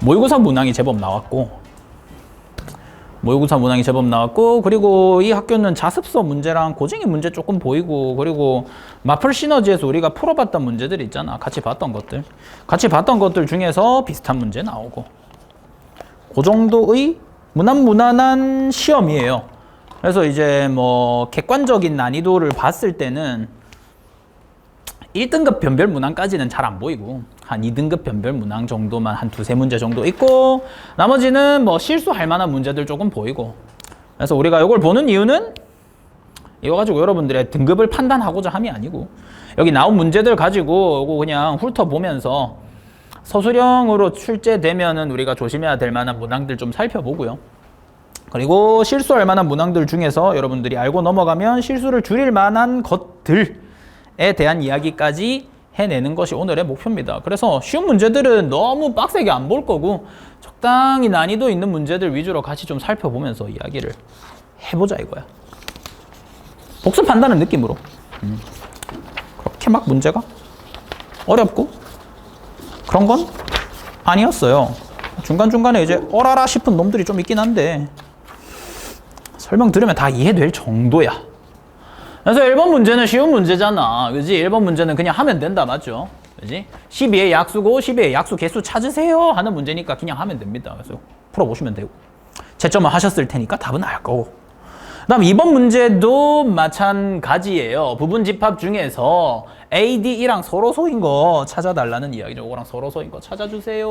모의고사 문항이 제법 나왔고 그리고 이 학교는 자습서 문제랑 고쟁이 문제 조금 보이고, 그리고 마플 시너지에서 우리가 풀어봤던 문제들 있잖아. 같이 봤던 것들 중에서 비슷한 문제 나오고, 그 정도의 무난한 시험이에요. 그래서 이제 뭐 객관적인 난이도를 봤을 때는 1등급 변별 문항까지는 잘 안 보이고, 한 2등급 변별 문항 정도만 한 두세 문제 정도 있고, 나머지는 뭐 실수할 만한 문제들 조금 보이고. 그래서 우리가 이걸 보는 이유는 이거 가지고 여러분들의 등급을 판단하고자 함이 아니고, 여기 나온 문제들 가지고 이거 그냥 훑어보면서 서술형으로 출제되면은 우리가 조심해야 될 만한 문항들 좀 살펴보고요. 그리고 실수할 만한 문항들 중에서 여러분들이 알고 넘어가면 실수를 줄일 만한 것들에 대한 이야기까지 해내는 것이 오늘의 목표입니다. 그래서 쉬운 문제들은 너무 빡세게 안 볼 거고, 적당히 난이도 있는 문제들 위주로 같이 좀 살펴보면서 이야기를 해보자 이거야. 복습한다는 느낌으로. 그렇게 막 문제가 어렵고 그런 건 아니었어요. 중간중간에 이제 어라라 싶은 놈들이 좀 있긴 한데 설명 들으면 다 이해될 정도야. 그래서 1번 문제는 쉬운 문제잖아. 그지? 1번 문제는 그냥 하면 된다. 맞죠? 그지? 12의 약수고 12의 약수 개수 찾으세요 하는 문제니까 그냥 하면 됩니다. 그래서 풀어보시면 되고, 채점을 하셨을 테니까 답은 알 거고. 그 다음 2번 문제도 마찬가지예요. 부분 집합 중에서 A, D랑 서로소인 거 찾아달라는 이야기죠. 이거랑 서로소인 거 찾아주세요를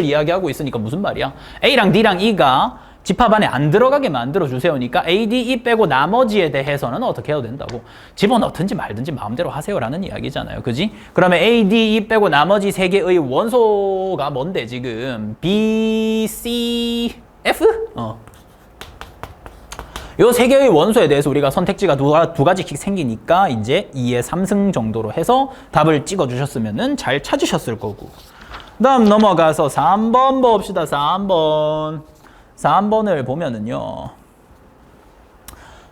이야기하고 있으니까 무슨 말이야? A랑 D랑 E가 집합 안에 안 들어가게 만들어주세요니까 A, D, E 빼고 나머지에 대해서는 어떻게 해도 된다고. 집어넣든지 말든지 마음대로 하세요라는 이야기잖아요. 그지? 그러면 A, D, E 빼고 나머지 세 개의 원소가 뭔데 지금? B, C, F? 요 세 개의 원소에 대해서 우리가 선택지가 두 가지씩 생기니까 이제 2의 3승 정도로 해서 답을 찍어주셨으면 잘 찾으셨을 거고. 그 다음 넘어가서 3번 봅시다. 3번을 보면은요.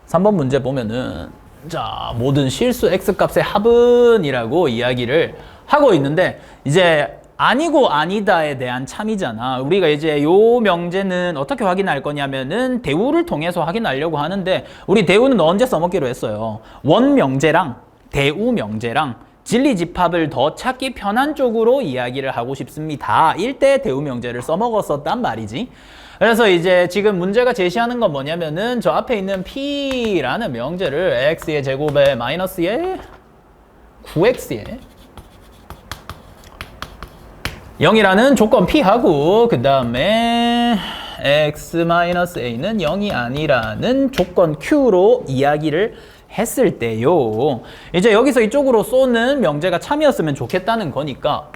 3번 문제 보면은, 자, 모든 실수 x값의 합은이라고 이야기를 하고 있는데, 이제 아니고 아니다에 대한 참이잖아. 우리가 이제 요 명제는 어떻게 확인할 거냐면은 대우를 통해서 확인하려고 하는데, 우리 대우는 언제 써먹기로 했어요? 원명제랑 대우 명제랑 진리집합을 더 찾기 편한 쪽으로 이야기를 하고 싶습니다. 일대 대우 명제를 써먹었었단 말이지. 그래서 이제 지금 문제가 제시하는 건 뭐냐면은 저 앞에 있는 P라는 명제를 x의 제곱에 마이너스에 9x에 0이라는 조건 P하고, 그 다음에 x-a는 0이 아니라는 조건 Q로 이야기를 했을 때요. 이제 여기서 이쪽으로 쏘는 명제가 참이었으면 좋겠다는 거니까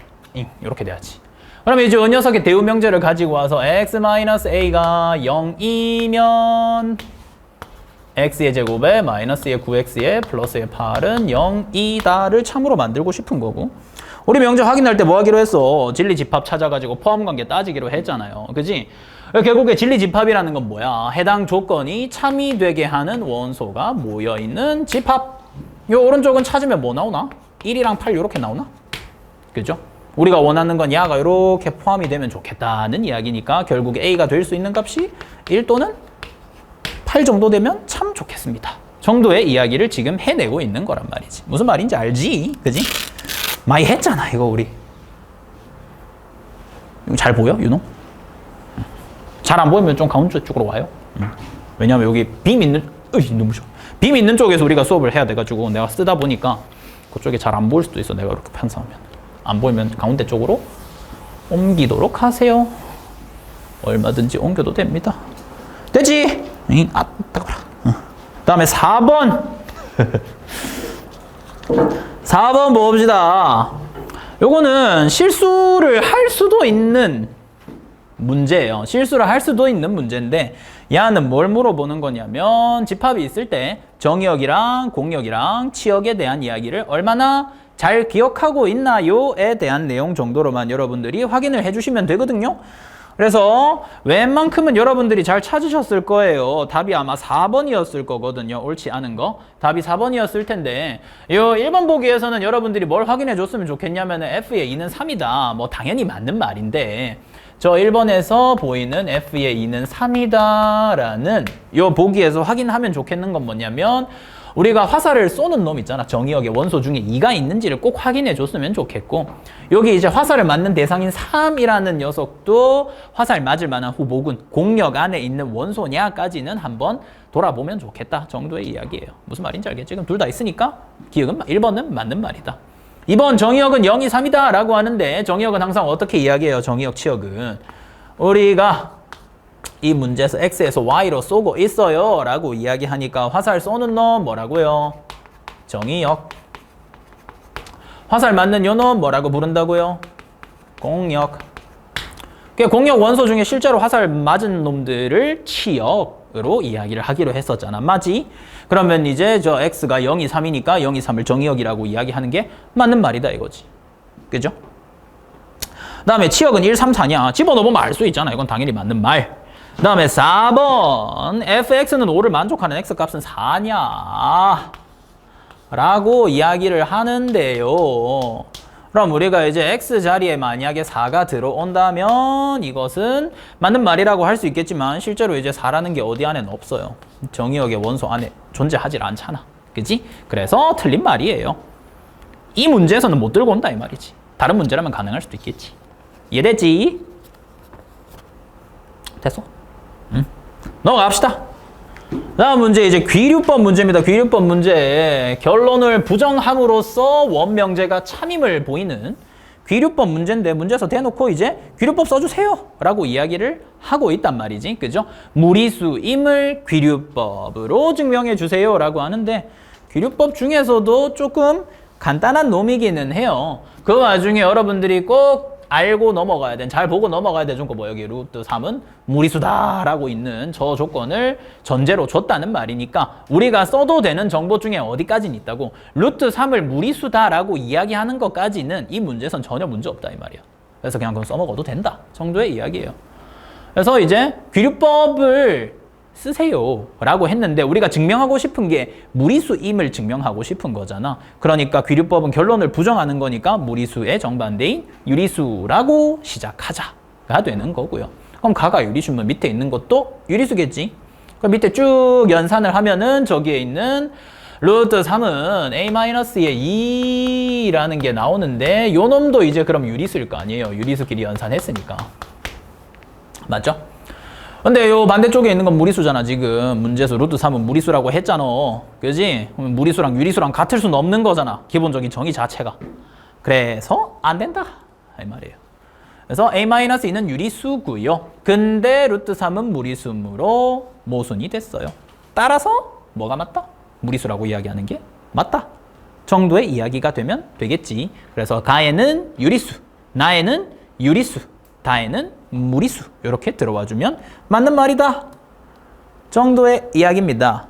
이렇게 돼야지. 그러면 이제 이 녀석의 대우 명제를 가지고 와서 x-a가 0이면 x의 제곱에 마이너스의 9x의 플러스의 8은 0이다를 참으로 만들고 싶은 거고, 우리 명제 확인할 때 뭐 하기로 했어? 진리집합 찾아가지고 포함관계 따지기로 했잖아요. 그지? 결국에 진리집합이라는 건 뭐야? 해당 조건이 참이 되게 하는 원소가 모여있는 집합. 요 오른쪽은 찾으면 뭐 나오나? 1이랑 8 이렇게 나오나? 그죠? 우리가 원하는 건 야가 이렇게 포함이 되면 좋겠다는 이야기니까 결국에 A가 될 수 있는 값이 1 또는 8 정도 되면 참 좋겠습니다. 정도의 이야기를 지금 해내고 있는 거란 말이지. 무슨 말인지 알지? 그지? 많이 했잖아 이거 우리. 이거 잘 보여? 윤호? 잘 안 보이면 좀 가운데 쪽으로 와요. 왜냐면 여기 빔 있는 빔 있는 쪽에서 우리가 수업을 해야 돼가지고 내가 쓰다 보니까 그쪽에 잘 안 보일 수도 있어. 내가 이렇게 편성하면. 안 보이면 가운데 쪽으로 옮기도록 하세요. 얼마든지 옮겨도 됩니다. 되지? 다음에 4번. 4번 봅시다. 요거는 실수를 할 수도 있는 문제예요. 실수를 할 수도 있는 문제인데, 얘는 뭘 물어보는 거냐면 집합이 있을 때 정의역이랑 공역이랑 치역에 대한 이야기를 얼마나 잘 기억하고 있나요에 대한 내용 정도로만 여러분들이 확인을 해주시면 되거든요. 그래서 웬만큼은 여러분들이 잘 찾으셨을 거예요. 답이 아마 4번이었을 거거든요. 옳지 않은 거. 답이 4번이었을 텐데 이 1번 보기에서는 여러분들이 뭘 확인해 줬으면 좋겠냐면 F의 2는 3이다. 뭐 당연히 맞는 말인데 저 1번에서 보이는 F의 2는 3이다 라는 이 보기에서 확인하면 좋겠는 건 뭐냐면 우리가 화살을 쏘는 놈 있잖아. 정의역의 원소 중에 2가 있는지를 꼭 확인해 줬으면 좋겠고 여기 이제 화살을 맞는 대상인 3이라는 녀석도 화살 맞을 만한 후보군 공역 안에 있는 원소냐까지는 한번 돌아보면 좋겠다 정도의 이야기예요. 무슨 말인지 알겠지? 지금 둘 다 있으니까 기억은 1번은 맞는 말이다. 2번 정의역은 0, 2, 3이다 라고 하는데 정의역은 항상 어떻게 이야기해요? 정의역 치역은 우리가 이 문제에서 X에서 Y로 쏘고 있어요 라고 이야기하니까 화살 쏘는 놈 뭐라고요? 정의역. 화살 맞는 요 놈 뭐라고 부른다고요? 공역. 공역 원소 중에 실제로 화살 맞은 놈들을 치역으로 이야기를 하기로 했었잖아. 맞지? 그러면 이제 저 X가 0, 2, 3이니까 0, 2, 3을 정의역이라고 이야기하는 게 맞는 말이다 이거지. 그죠? 그 다음에 치역은 1, 3, 4냐? 집어넣어보면 알 수 있잖아. 이건 당연히 맞는 말. 그 다음에 4번 fx는 5를 만족하는 x값은 4냐 라고 이야기를 하는데요. 그럼 우리가 이제 x 자리에 만약에 4가 들어온다면 이것은 맞는 말이라고 할 수 있겠지만 실제로 이제 4라는 게 어디 안에는 없어요. 정의역의 원소 안에 존재하지 않잖아. 그치? 그래서 틀린 말이에요. 이 문제에서는 못 들고 온다 이 말이지. 다른 문제라면 가능할 수도 있겠지. 이해됐지? 됐어? 넘어갑시다. 다음 문제 이제 귀류법 문제입니다. 귀류법 문제 결론을 부정함으로써 원명제가 참임을 보이는 귀류법 문제인데 문제에서 대놓고 이제 귀류법 써주세요 라고 이야기를 하고 있단 말이지. 그죠? 무리수임을 귀류법으로 증명해 주세요 라고 하는데 귀류법 중에서도 조금 간단한 놈이기는 해요. 그 와중에 여러분들이 꼭 알고 넘어가야 돼. 잘 보고 넘어가야 되는 거 뭐 여기 루트 3은 무리수다라고 있는 저 조건을 전제로 줬다는 말이니까 우리가 써도 되는 정보 중에 어디까지는 있다고 루트 3을 무리수다라고 이야기하는 것까지는 이 문제에선 전혀 문제 없다 이 말이야. 그래서 그냥 그건 써먹어도 된다 정도의 이야기예요. 그래서 이제 귀류법을 쓰세요 라고 했는데 우리가 증명하고 싶은 게 무리수임을 증명하고 싶은 거잖아. 그러니까 귀류법은 결론을 부정하는 거니까 무리수의 정반대인 유리수라고 시작하자가 되는 거고요. 그럼 가가 유리수면 밑에 있는 것도 유리수겠지. 그럼 밑에 쭉 연산을 하면은 저기에 있는 루트 3은 a-의 2라는 게 나오는데 요 놈도 이제 그럼 유리수일 거 아니에요. 유리수끼리 연산했으니까. 맞죠? 근데 요 반대쪽에 있는 건 무리수잖아. 지금 문제에서 루트 3은 무리수라고 했잖아. 그지? 무리수랑 유리수랑 같을 수는 없는 거잖아. 기본적인 정의 자체가. 그래서 안 된다 이 말이에요. 그래서 a-2는 유리수고요. 근데 루트 3은 무리수므로 모순이 됐어요. 따라서 뭐가 맞다? 무리수라고 이야기하는 게 맞다 정도의 이야기가 되면 되겠지. 그래서 가에는 유리수, 나에는 유리수, 다에는 무리수 이렇게 들어와주면 맞는 말이다 정도의 이야기입니다.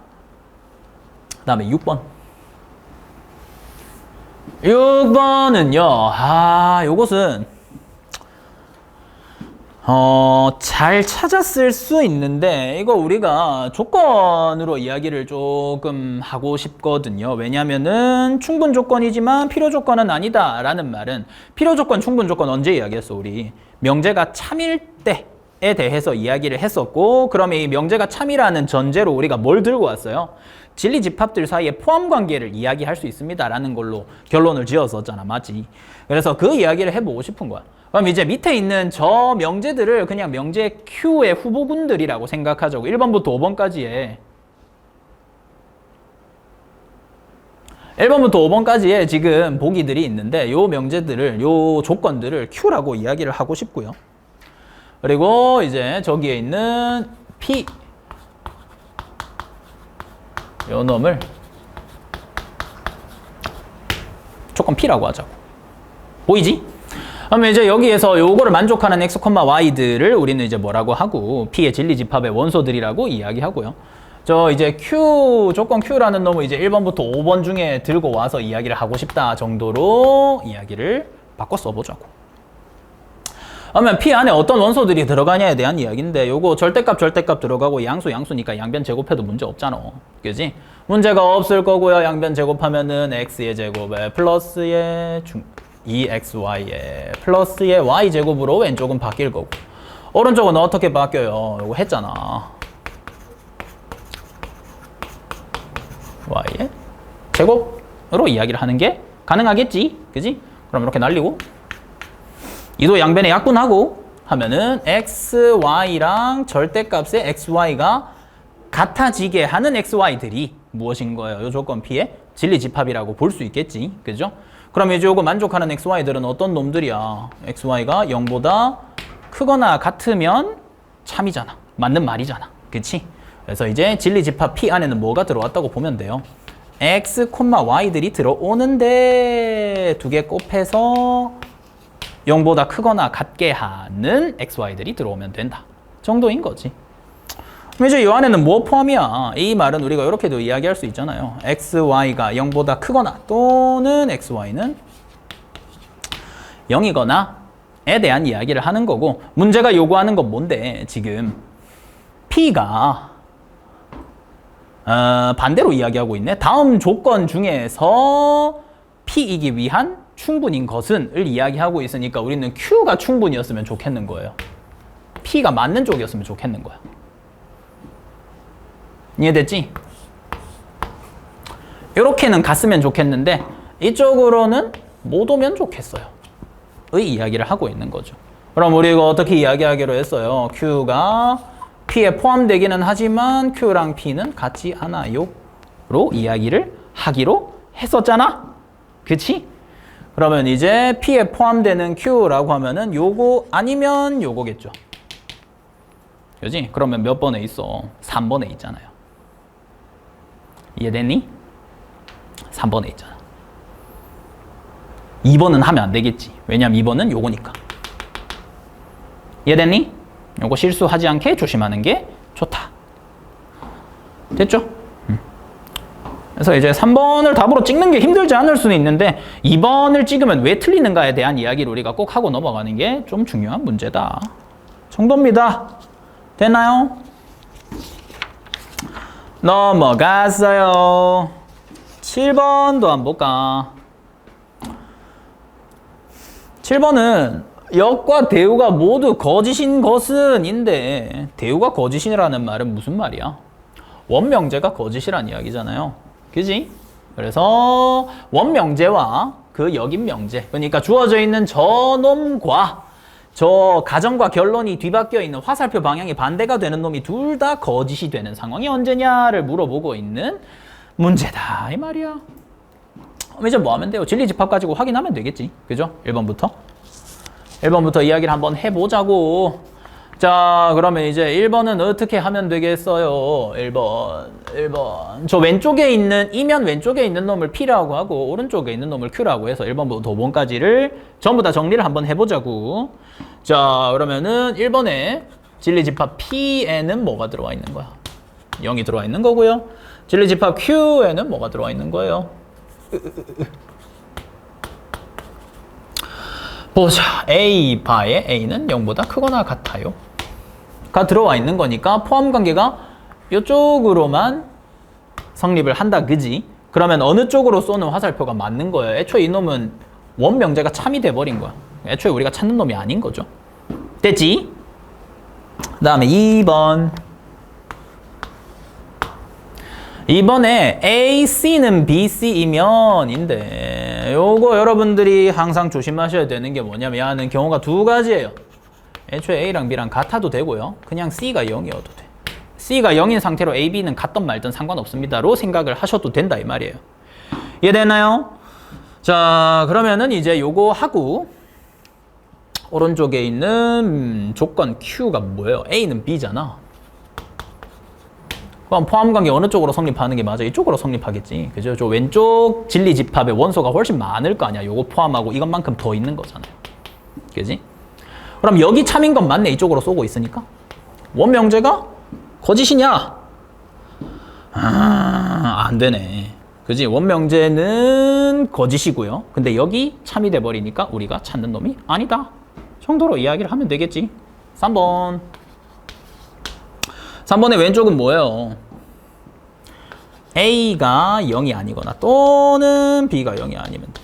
그 다음에 6번. 6번은요. 요것은 잘 찾았을 수 있는데 이거 우리가 조건으로 이야기를 조금 하고 싶거든요. 왜냐면은 충분 조건이지만 필요 조건은 아니다 라는 말은 필요 조건, 충분 조건 언제 이야기했어 우리? 명제가 참일 때에 대해서 이야기를 했었고 그러면 이 명제가 참이라는 전제로 우리가 뭘 들고 왔어요? 진리 집합들 사이의 포함 관계를 이야기할 수 있습니다 라는 걸로 결론을 지었었잖아. 맞지? 그래서 그 이야기를 해보고 싶은 거야. 그럼 이제 밑에 있는 저 명제들을 그냥 명제 Q의 후보군들이라고 생각하자고. 1번부터 5번까지에 1번부터 5번까지의 지금 보기들이 있는데 요 명제들을, 요 조건들을 Q라고 이야기를 하고 싶고요. 그리고 이제 저기에 있는 P 요 놈을 조건 P라고 하자고. 보이지? 그러면 이제 여기에서 요거를 만족하는 x, y들을 우리는 이제 뭐라고 하고 P의 진리 집합의 원소들이라고 이야기하고요. 저 이제 Q, 조건 Q라는 놈을 이제 1번부터 5번 중에 들고 와서 이야기를 하고 싶다 정도로 이야기를 바꿔 써보자고. 그러면 P 안에 어떤 원소들이 들어가냐에 대한 이야기인데 요거 절대값 들어가고 양수 양수니까 양변 제곱해도 문제 없잖아. 그지? 문제가 없을 거고요. 양변 제곱하면은 x의 제곱에 플러스의 2xy에 플러스의 y제곱으로 왼쪽은 바뀔 거고 오른쪽은 어떻게 바뀌어요? 요거 했잖아. y의 제곱으로 이야기를 하는 게 가능하겠지? 그지? 그럼 이렇게 날리고 이도 양변에 약분하고 하면은 xy랑 절대값의 xy가 같아지게 하는 xy들이 무엇인 거예요? 이 조건 P의 진리집합이라고 볼 수 있겠지. 그죠? 그럼 이제 요거 만족하는 xy들은 어떤 놈들이야? xy가 0보다 크거나 같으면 참이잖아. 맞는 말이잖아. 그치? 그래서 이제 진리집합 P 안에는 뭐가 들어왔다고 보면 돼요. x, y들이 들어오는데 두 개 곱해서 0보다 크거나 같게 하는 xy들이 들어오면 된다. 정도인 거지. 그럼 이제 이 안에는 뭐 포함이야? 이 말은 우리가 이렇게도 이야기할 수 있잖아요. xy가 0보다 크거나 또는 xy는 0이거나에 대한 이야기를 하는 거고 문제가 요구하는 건 뭔데? 지금 P가 반대로 이야기하고 있네. 다음 조건 중에서 P이기 위한 충분인 것은 을 이야기하고 있으니까 우리는 Q가 충분이었으면 좋겠는 거예요. P가 맞는 쪽이었으면 좋겠는 거야. 이해됐지? 이렇게는 갔으면 좋겠는데 이쪽으로는 못 오면 좋겠어요. 의 이야기를 하고 있는 거죠. 그럼 우리가 어떻게 이야기하기로 했어요? Q가 P에 포함되기는 하지만 Q랑 P는 같지 않아요. 로 이야기를 하기로 했었잖아. 그치? 그러면 이제 P에 포함되는 Q라고 하면은 요거 아니면 요거겠죠. 그지? 그러면 몇 번에 있어? 3번에 있잖아요. 이해됐니? 3번에 있잖아. 2번은 하면 안 되겠지. 왜냐면 2번은 요거니까. 이해됐니? 요거 실수하지 않게 조심하는 게 좋다. 됐죠? 그래서 이제 3번을 답으로 찍는 게 힘들지 않을 수는 있는데 2번을 찍으면 왜 틀리는가에 대한 이야기를 우리가 꼭 하고 넘어가는 게 좀 중요한 문제다. 정도입니다. 됐나요? 넘어갔어요. 7번도 한번 볼까? 7번은 역과 대우가 모두 거짓인 것은 인데 대우가 거짓이라는 말은 무슨 말이야? 원명제가 거짓이란 이야기잖아요. 그지? 그래서 원명제와 그 역인명제 그러니까 주어져 있는 저놈과 저 가정과 결론이 뒤바뀌어 있는 화살표 방향이 반대가 되는 놈이 둘 다 거짓이 되는 상황이 언제냐를 물어보고 있는 문제다 이 말이야. 그럼 이제 뭐 하면 돼요? 진리집합 가지고 확인하면 되겠지. 그죠? 1번부터 이야기를 한번 해보자고. 자, 그러면 이제 1번은 어떻게 하면 되겠어요? 1번. 저 왼쪽에 있는, 이면 왼쪽에 있는 놈을 P라고 하고, 오른쪽에 있는 놈을 Q라고 해서 1번부터 5번까지를 전부 다 정리를 한번 해보자고. 자, 그러면은 1번에 진리집합 P에는 뭐가 들어와 있는 거야? 0이 들어와 있는 거고요. 진리집합 Q에는 뭐가 들어와 있는 거예요? 보자. A 바에 A는 0보다 크거나 같아요. 가 들어와 있는 거니까 포함 관계가 이쪽으로만 성립을 한다. 그지? 그러면 어느 쪽으로 쏘는 화살표가 맞는 거예요? 애초에 이놈은 원명제가 참이 돼버린 거야. 애초에 우리가 찾는 놈이 아닌 거죠. 됐지? 그 다음에 2번. 이번에 AC는 BC이면인데 요거 여러분들이 항상 조심하셔야 되는 게 뭐냐면 하는 경우가 두 가지예요. 애초에 A랑 B랑 같아도 되고요. 그냥 C가 0이어도 돼. C가 0인 상태로 A, B는 같든 말든 상관없습니다로 생각을 하셔도 된다 이 말이에요. 이해되나요? 자, 그러면은 이제 요거 하고 오른쪽에 있는 조건 Q가 뭐예요? A는 B잖아. 그럼 포함관계 어느 쪽으로 성립하는 게 맞아? 이쪽으로 성립하겠지. 그죠? 저 왼쪽 진리집합의 원소가 훨씬 많을 거 아니야. 요거 포함하고 이것만큼 더 있는 거잖아요. 그지? 그럼 여기 참인 건 맞네. 이쪽으로 쏘고 있으니까. 원명제가 거짓이냐? 안 되네. 그지? 원명제는 거짓이고요. 근데 여기 참이 돼버리니까 우리가 찾는 놈이 아니다. 정도로 이야기를 하면 되겠지. 3번. 3번의 왼쪽은 뭐예요? A가 0이 아니거나 또는 B가 0이 아니면 돼.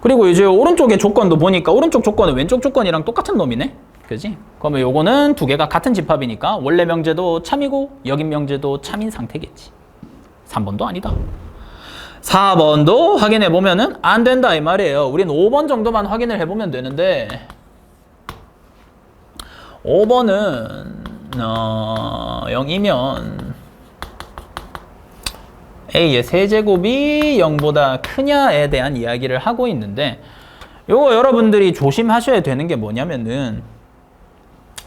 그리고 이제 오른쪽의 조건도 보니까 오른쪽 조건은 왼쪽 조건이랑 똑같은 놈이네. 그지? 그러면 요거는 두 개가 같은 집합이니까 원래 명제도 참이고 역인 명제도 참인 상태겠지. 3번도 아니다. 4번도 확인해 보면은 안 된다 이 말이에요. 우린 5번 정도만 확인을 해보면 되는데 5번은 0이면 A의 세제곱이 0보다 크냐에 대한 이야기를 하고 있는데 요거 여러분들이 조심하셔야 되는 게 뭐냐면은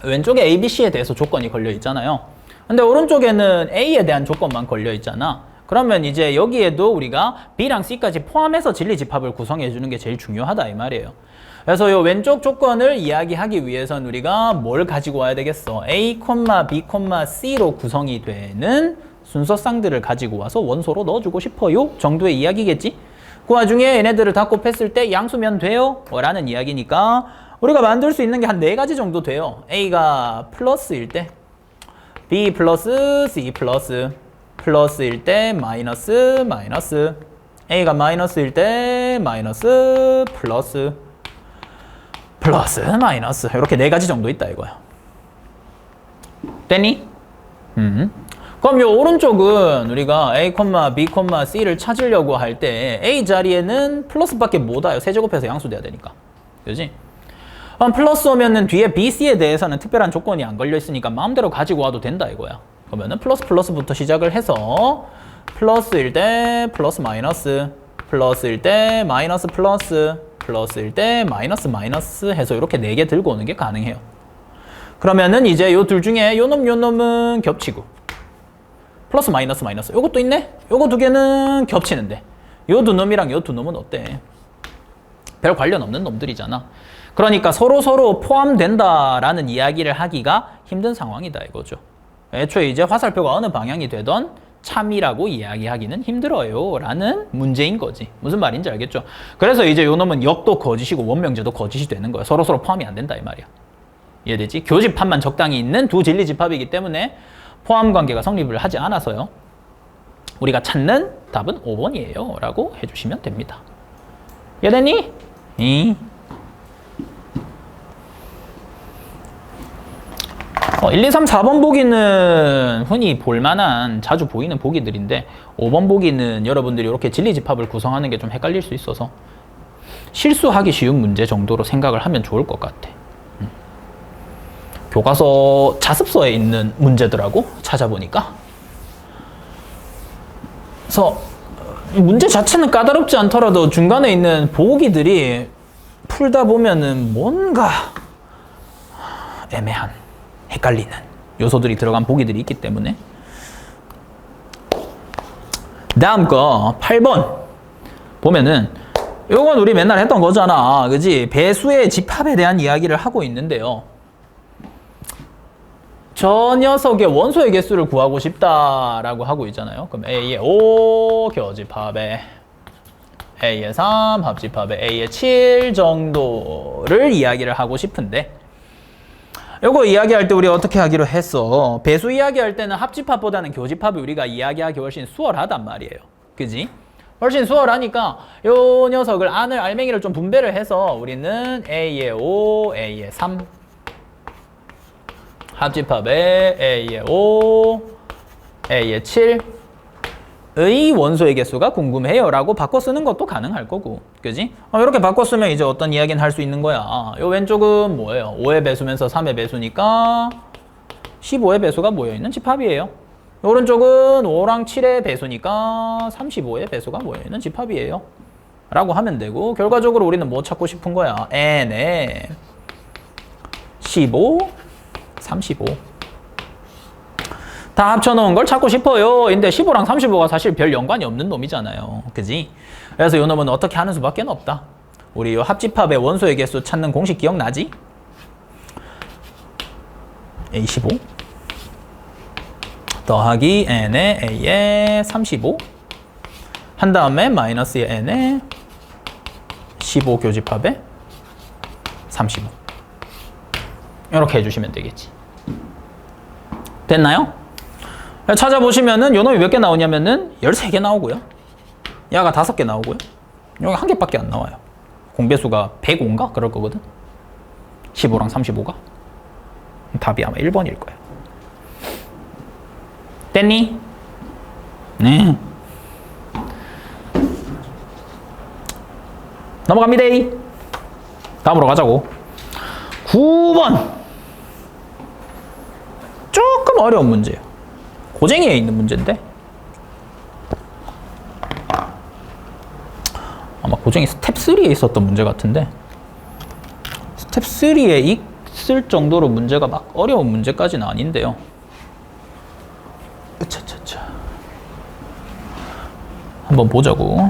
왼쪽에 A, B, C에 대해서 조건이 걸려 있잖아요. 근데 오른쪽에는 A에 대한 조건만 걸려 있잖아. 그러면 이제 여기에도 우리가 B랑 C까지 포함해서 진리집합을 구성해 주는 게 제일 중요하다 이 말이에요. 그래서 요 왼쪽 조건을 이야기하기 위해선 우리가 뭘 가지고 와야 되겠어? A, B, C로 구성이 되는 순서쌍들을 가지고 와서 원소로 넣어주고 싶어요 정도의 이야기겠지? 그 와중에 얘네들을 다 곱했을 때 양수면 돼요? 라는 이야기니까 우리가 만들 수 있는 게 한 4가지 정도 돼요. A가 플러스일 때 B 플러스 C 플러스일 때 마이너스 A가 마이너스일 때 마이너스 플러스 마이너스 이렇게 4가지 정도 있다 이거야. 됐니? 그럼 요 오른쪽은 우리가 A, B, C를 찾으려고 할 때 A 자리에는 플러스밖에 못 와요. 세제곱해서 양수돼야 되니까. 그지? 그럼 플러스 오면은 뒤에 B, C에 대해서는 특별한 조건이 안 걸려 있으니까 마음대로 가지고 와도 된다 이거야. 그러면은 플러스부터 시작을 해서 플러스일 때 플러스 마이너스 플러스일 때 마이너스 플러스일 때 마이너스 해서 이렇게 4개 들고 오는 게 가능해요. 그러면은 이제 요 둘 중에 요 놈은 겹치고 플러스 마이너스 요것도 있네? 요거 2개는 겹치는데 요 2놈이랑 요 2놈은 어때? 별 관련 없는 놈들이잖아. 그러니까 서로 포함된다라는 이야기를 하기가 힘든 상황이다 이거죠. 애초에 이제 화살표가 어느 방향이 되던 참이라고 이야기하기는 힘들어요 라는 문제인 거지. 무슨 말인지 알겠죠? 그래서 이제 요 놈은 역도 거짓이고 원명제도 거짓이 되는 거야. 서로 포함이 안 된다 이 말이야. 이해되지? 교집합만 적당히 있는 두 진리집합이기 때문에 포함 관계가 성립을 하지 않아서요. 우리가 찾는 답은 5번이에요 라고 해주시면 됩니다. 이해됐니? 1, 2, 3, 4번 보기는 흔히 볼만한 자주 보이는 보기들인데 5번 보기는 여러분들이 이렇게 진리집합을 구성하는 게 좀 헷갈릴 수 있어서 실수하기 쉬운 문제 정도로 생각을 하면 좋을 것 같아. 교과서 자습서에 있는 문제더라고 찾아보니까. 그래서 문제 자체는 까다롭지 않더라도 중간에 있는 보기들이 풀다 보면은 뭔가 애매한 헷갈리는 요소들이 들어간 보기들이 있기 때문에. 다음 거 8번 보면은 요건 우리 맨날 했던 거잖아. 그지? 배수의 집합에 대한 이야기를 하고 있는데요. 저 녀석의 원소의 개수를 구하고 싶다라고 하고 있잖아요. 그럼 A의 5 교집합에 A의 3 합집합에 A의 7 정도를 이야기를 하고 싶은데 요거 이야기할 때 우리 어떻게 하기로 했어? 배수 이야기할 때는 합집합보다는 교집합이 우리가 이야기하기 훨씬 수월하단 말이에요. 그지? 훨씬 수월하니까 요 녀석을 알맹이를 좀 분배를 해서 우리는 A의 5, A의 3 합집합에 A의 5, A의 7의 원소의 개수가 궁금해요 라고 바꿔 쓰는 것도 가능할 거고. 그지? 이렇게 바꿔 쓰면 이제 어떤 이야기는 할 수 있는 거야. 요 왼쪽은 뭐예요? 5의 배수면서 3의 배수니까 15의 배수가 모여있는 집합이에요. 오른쪽은 5랑 7의 배수니까 35의 배수가 모여있는 집합이에요 라고 하면 되고, 결과적으로 우리는 뭐 찾고 싶은 거야? n에 15, 35 다 합쳐놓은 걸 찾고 싶어요. 근데 15랑 35가 사실 별 연관이 없는 놈이잖아요. 그지? 그래서 이 놈은 어떻게 하는 수밖에 없다. 우리 이 합집합의 원소의 개수 찾는 공식 기억나지? A15 더하기 n의 a의 35 한 다음에 마이너스의 n의 15 교집합에 35 이렇게 해주시면 되겠지. 됐나요? 찾아보시면은 요 놈이 몇 개 나오냐면은 13개 나오고요. 야가 5개 나오고요. 여기 1개밖에 안 나와요. 공배수가 105인가? 그럴 거거든. 15랑 35가. 답이 아마 1번일 거야. 됐니? 네. 넘어갑니다. 다음으로 가자고. 9번. 조금 어려운 문제예요. 고쟁이에 있는 문제인데 아마 고쟁이 스텝 3에 있었던 문제 같은데 스텝 3에 있을 정도로 문제가 막 어려운 문제까지는 아닌데요. 으차차차. 한번 보자고.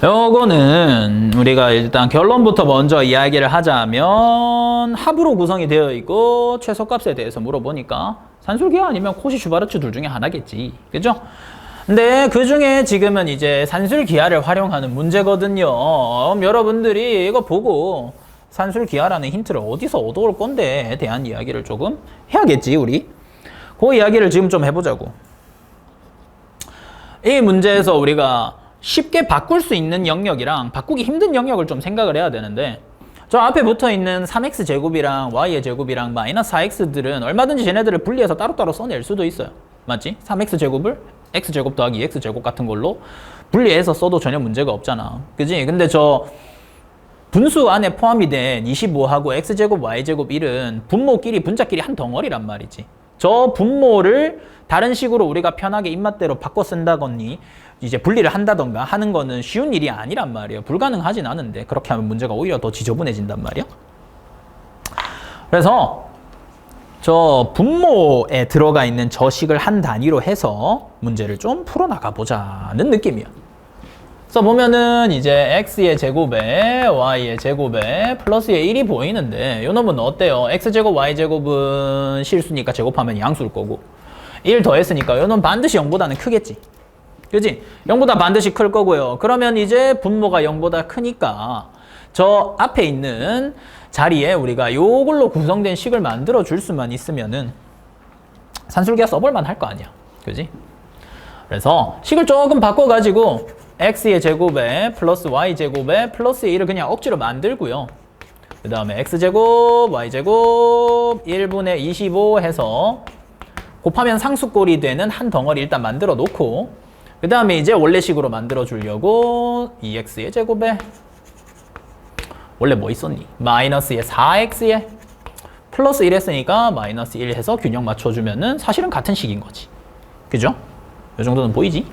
요거는 우리가 일단 결론부터 먼저 이야기를 하자면 합으로 구성이 되어 있고 최소값에 대해서 물어보니까 산술기하 아니면 코시 슈바르츠 둘 중에 하나겠지. 그죠? 근데 그 중에 지금은 이제 산술기하를 활용하는 문제거든요. 여러분들이 이거 보고 산술기하라는 힌트를 어디서 얻어올 건데에 대한 이야기를 조금 해야겠지, 우리. 그 이야기를 지금 좀 해보자고. 이 문제에서 우리가 쉽게 바꿀 수 있는 영역이랑 바꾸기 힘든 영역을 좀 생각을 해야 되는데 저 앞에 붙어있는 3x제곱이랑 y의 제곱이랑 마이너스 4x들은 얼마든지 쟤네들을 분리해서 따로따로 써낼 수도 있어요. 맞지? 3x제곱을 x제곱 더하기 2x제곱 같은 걸로 분리해서 써도 전혀 문제가 없잖아. 그지? 근데 저 분수 안에 포함이 된 25하고 x제곱 y제곱 1은 분모끼리 분자끼리 한 덩어리란 말이지. 저 분모를 다른 식으로 우리가 편하게 입맛대로 바꿔 쓴다거니 이제 분리를 한다던가 하는 거는 쉬운 일이 아니란 말이에요. 불가능하진 않은데 그렇게 하면 문제가 오히려 더 지저분해진단 말이야. 그래서 저 분모에 들어가 있는 저 식을 한 단위로 해서 문제를 좀 풀어나가 보자는 느낌이야. 그래서 보면은 이제 x의 제곱에 y의 제곱에 플러스의 1이 보이는데 요 놈은 어때요? x제곱 y제곱은 실수니까 제곱하면 양수일 거고 1 더했으니까 요 놈은 반드시 0보다는 크겠지. 그지? 0보다 반드시 클 거고요. 그러면 이제 분모가 0보다 크니까 저 앞에 있는 자리에 우리가 요걸로 구성된 식을 만들어 줄 수만 있으면은 산술기하 써볼만 할 거 아니야. 그지? 그래서 식을 조금 바꿔가지고 x의 제곱에 플러스 y제곱에 플러스의 1을 그냥 억지로 만들고요. 그 다음에 x제곱, y제곱 1분의 25 해서 곱하면 상수꼴이 되는 한 덩어리 일단 만들어 놓고 그 다음에 이제 원래식으로 만들어 주려고 2x의 제곱에 원래 뭐 있었니? 마이너스의 4x에 플러스 1 했으니까 마이너스 1 해서 균형 맞춰주면은 사실은 같은 식인 거지. 그죠? 이 정도는 보이지?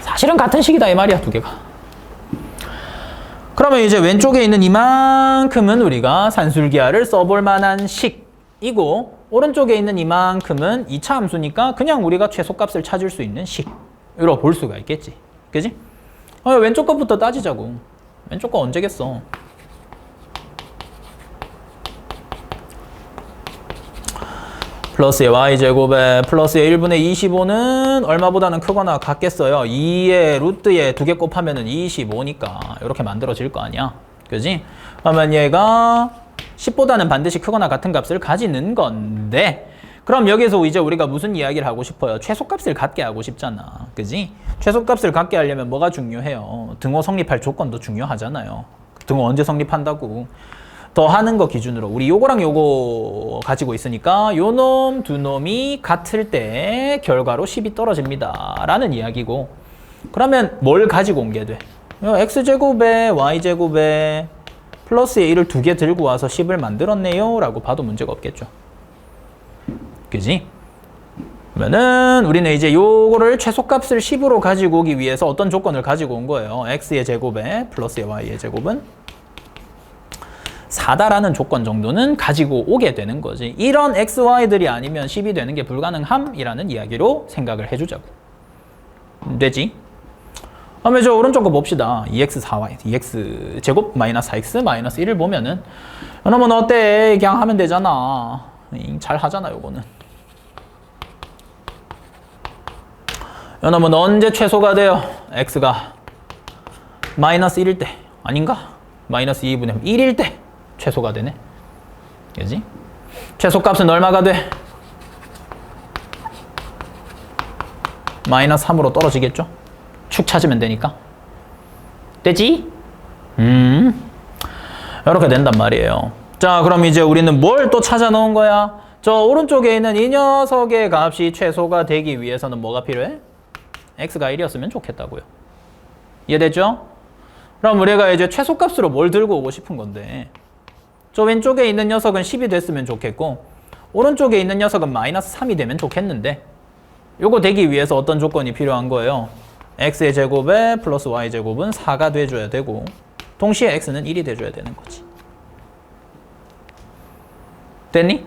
사실은 같은 식이다 이 말이야, 두 개가. 그러면 이제 왼쪽에 있는 이만큼은 우리가 산술기하를 써볼 만한 식이고 오른쪽에 있는 이만큼은 2차 함수니까 그냥 우리가 최소값을 찾을 수 있는 식으로 볼 수가 있겠지. 그지? 왼쪽 것부터 따지자고. 왼쪽 거 언제겠어? 플러스의 y제곱에 플러스의 1분의 25는 얼마보다는 크거나 같겠어요? 2의 루트에 2개 곱하면은 25니까 이렇게 만들어질 거 아니야. 그지? 그러면 얘가 10보다는 반드시 크거나 같은 값을 가지는 건데 그럼 여기서 이제 우리가 무슨 이야기를 하고 싶어요? 최소값을 갖게 하고 싶잖아. 그지? 최소값을 갖게 하려면 뭐가 중요해요? 등호 성립할 조건도 중요하잖아요. 등호 언제 성립한다고? 더하는 거 기준으로 우리 요거랑 요거 가지고 있으니까 요 놈 두 놈이 같을 때 결과로 10이 떨어집니다 라는 이야기고 그러면 뭘 가지고 온 게 돼? x제곱에 y제곱에 플러스의 1을 2개 들고 와서 10을 만들었네요 라고 봐도 문제가 없겠죠. 그지? 그러면은 우리는 이제 요거를 최소값을 10으로 가지고 오기 위해서 어떤 조건을 가지고 온 거예요? x의 제곱에 플러스의 y의 제곱은 4다라는 조건 정도는 가지고 오게 되는 거지. 이런 x, y들이 아니면 10이 되는 게 불가능함이라는 이야기로 생각을 해주자고. 되지? 그러면 저 오른쪽 거 봅시다. 2x 4y, 2x 제곱 마이너스 4x 마이너스 1을 보면은 그러면 어때? 그냥 하면 되잖아. 잘 하잖아 요거는. 이놈은 언제 최소가 돼요? x가 마이너스 1일 때 아닌가? 마이너스 2분의 1일 때 최소가 되네. 그지? 최소값은 얼마가 돼? 마이너스 3으로 떨어지겠죠? 축 찾으면 되니까. 되지? 이렇게 된단 말이에요. 자, 그럼 이제 우리는 뭘 또 찾아 놓은 거야? 저 오른쪽에 있는 이 녀석의 값이 최소가 되기 위해서는 뭐가 필요해? x가 1이었으면 좋겠다고요. 이해됐죠? 그럼 우리가 이제 최소값으로 뭘 들고 오고 싶은 건데, 저 왼쪽에 있는 녀석은 10이 됐으면 좋겠고 오른쪽에 있는 녀석은 마이너스 3이 되면 좋겠는데, 요거 되기 위해서 어떤 조건이 필요한 거예요? x의 제곱에 플러스 y 제곱은 4가 돼줘야 되고 동시에 x는 1이 돼줘야 되는 거지. 됐니?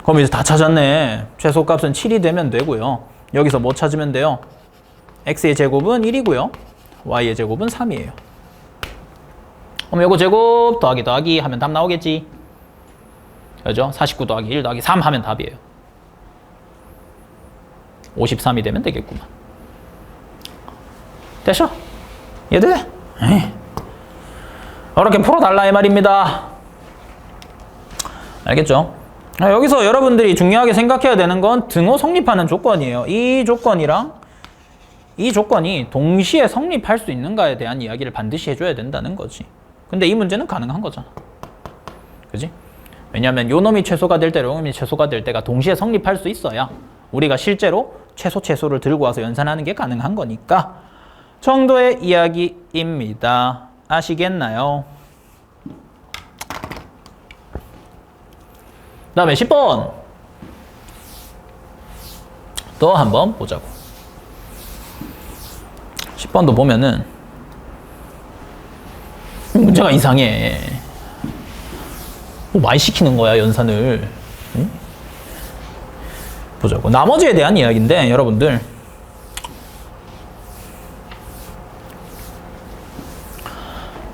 그럼 이제 다 찾았네. 최소값은 7이 되면 되고요. 여기서 뭐 찾으면 돼요? x의 제곱은 1이고요. y의 제곱은 3이에요. 그럼 요거 제곱 더하기 하면 답 나오겠지? 그죠? 49 더하기 1 더하기 3 하면 답이에요. 53이 되면 되겠구만. 됐어? 얘들? 이렇게 풀어달라 이 말입니다. 알겠죠? 여기서 여러분들이 중요하게 생각해야 되는 건 등호 성립하는 조건이에요. 이 조건이랑 이 조건이 동시에 성립할 수 있는가에 대한 이야기를 반드시 해줘야 된다는 거지. 근데 이 문제는 가능한 거잖아. 그지? 왜냐하면 요 놈이 최소가 될 때, 요 놈이 최소가 될 때가 동시에 성립할 수 있어야 우리가 실제로 최소를 들고 와서 연산하는 게 가능한 거니까 정도의 이야기입니다. 아시겠나요? 그 다음에 10번 또 한번 보자고. 10번도 보면은 문제가 이상해. 뭐 많이 시키는 거야 연산을. 응? 보자고. 나머지에 대한 이야기인데 여러분들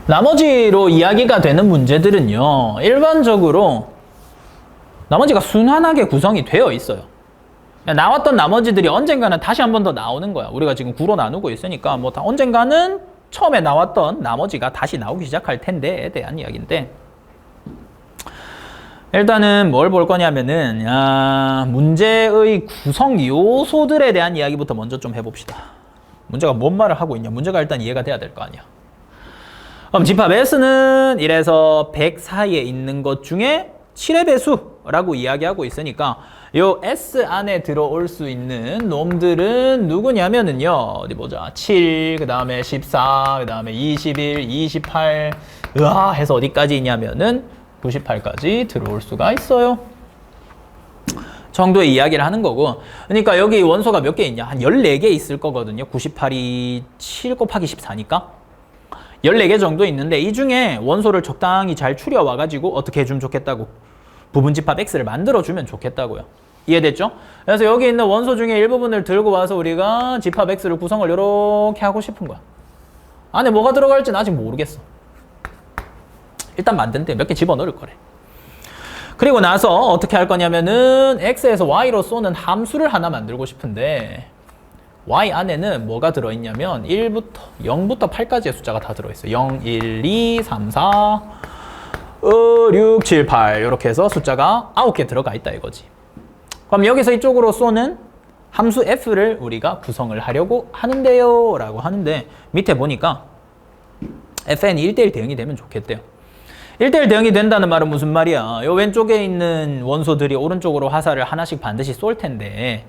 나머지로 이야기가 되는 문제들은요 일반적으로 나머지가 순환하게 구성이 되어 있어요. 나왔던 나머지들이 언젠가는 다시 한 번 더 나오는 거야. 우리가 지금 9로 나누고 있으니까 뭐 다 언젠가는 처음에 나왔던 나머지가 다시 나오기 시작할 텐데에 대한 이야기인데, 일단은 뭘 볼 거냐면은 문제의 구성 요소들에 대한 이야기부터 먼저 좀 해봅시다. 문제가 뭔 말을 하고 있냐. 문제가 일단 이해가 돼야 될 거 아니야. 그럼 집합 S는 1에서 100 사이에 있는 것 중에 7의 배수라고 이야기하고 있으니까 요 S 안에 들어올 수 있는 놈들은 누구냐면은요, 어디 보자. 7, 그 다음에 14, 그 다음에 21, 28, 해서 어디까지 있냐면은 98까지 들어올 수가 있어요. 정도의 이야기를 하는 거고, 그러니까 여기 원소가 몇 개 있냐? 한 14개 있을 거거든요. 98이 7 곱하기 14니까 14개 정도 있는데 이 중에 원소를 적당히 잘 추려와가지고 어떻게 해주면 좋겠다고? 부분집합 X를 만들어주면 좋겠다고요. 이해됐죠? 그래서 여기 있는 원소 중에 일부분을 들고 와서 우리가 집합 X를 구성을 이렇게 하고 싶은 거야. 안에 뭐가 들어갈지는 아직 모르겠어. 일단 만든데 몇 개 집어넣을 거래. 그리고 나서 어떻게 할 거냐면은 X에서 Y로 쏘는 함수를 하나 만들고 싶은데 Y 안에는 뭐가 들어있냐면 1부터 0부터 8까지의 숫자가 다 들어있어요. 0, 1, 2, 3, 4, 6, 7, 8 이렇게 해서 숫자가 9개 들어가 있다 이거지. 그럼 여기서 이쪽으로 쏘는 함수 F를 우리가 구성을 하려고 하는데요 라고 하는데, 밑에 보니까 Fn이 1대1 대응이 되면 좋겠대요. 1대1 대응이 된다는 말은 무슨 말이야? 요 왼쪽에 있는 원소들이 오른쪽으로 화살을 하나씩 반드시 쏠 텐데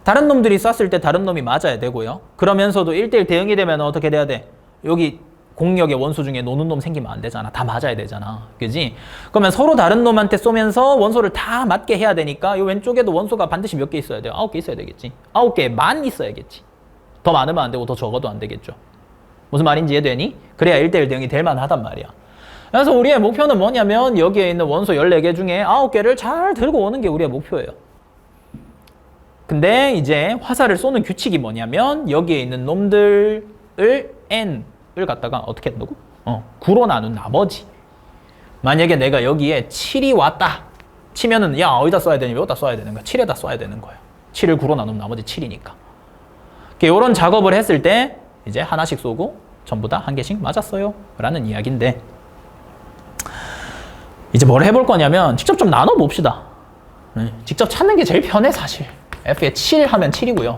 다른 놈들이 쐈을 때 다른 놈이 맞아야 되고요. 그러면서도 1대1 대응이 되면 어떻게 돼야 돼? 여기 공력의 원소 중에 노는 놈 생기면 안 되잖아. 다 맞아야 되잖아. 그지? 그러면 서로 다른 놈한테 쏘면서 원소를 다 맞게 해야 되니까 이 왼쪽에도 원소가 반드시 몇 개 있어야 돼요? 9개 있어야 되겠지. 9개만 있어야겠지. 더 많으면 안 되고 더 적어도 안 되겠죠. 무슨 말인지 이해되니? 그래야 1대1 대응이 될 만하단 말이야. 그래서 우리의 목표는 뭐냐면 여기에 있는 원소 14개 중에 9개를 잘 들고 오는 게 우리의 목표예요. 근데 이제 화살을 쏘는 규칙이 뭐냐면 여기에 있는 놈들을 N을 갖다가 어떻게 한다고? 9로 나눈 나머지. 만약에 내가 여기에 7이 왔다 치면은 야 어디다 써야 되니? 여기다 써야 되는 거야. 7에다 써야 되는 거예요. 7을 9로 나누면 나머지 7이니까. 이런 작업을 했을 때 이제 하나씩 쏘고 전부 다 한 개씩 맞았어요 라는 이야기인데, 이제 뭘 해볼 거냐면 직접 좀 나눠 봅시다. 직접 찾는 게 제일 편해 사실. F에 7 하면 7이고요.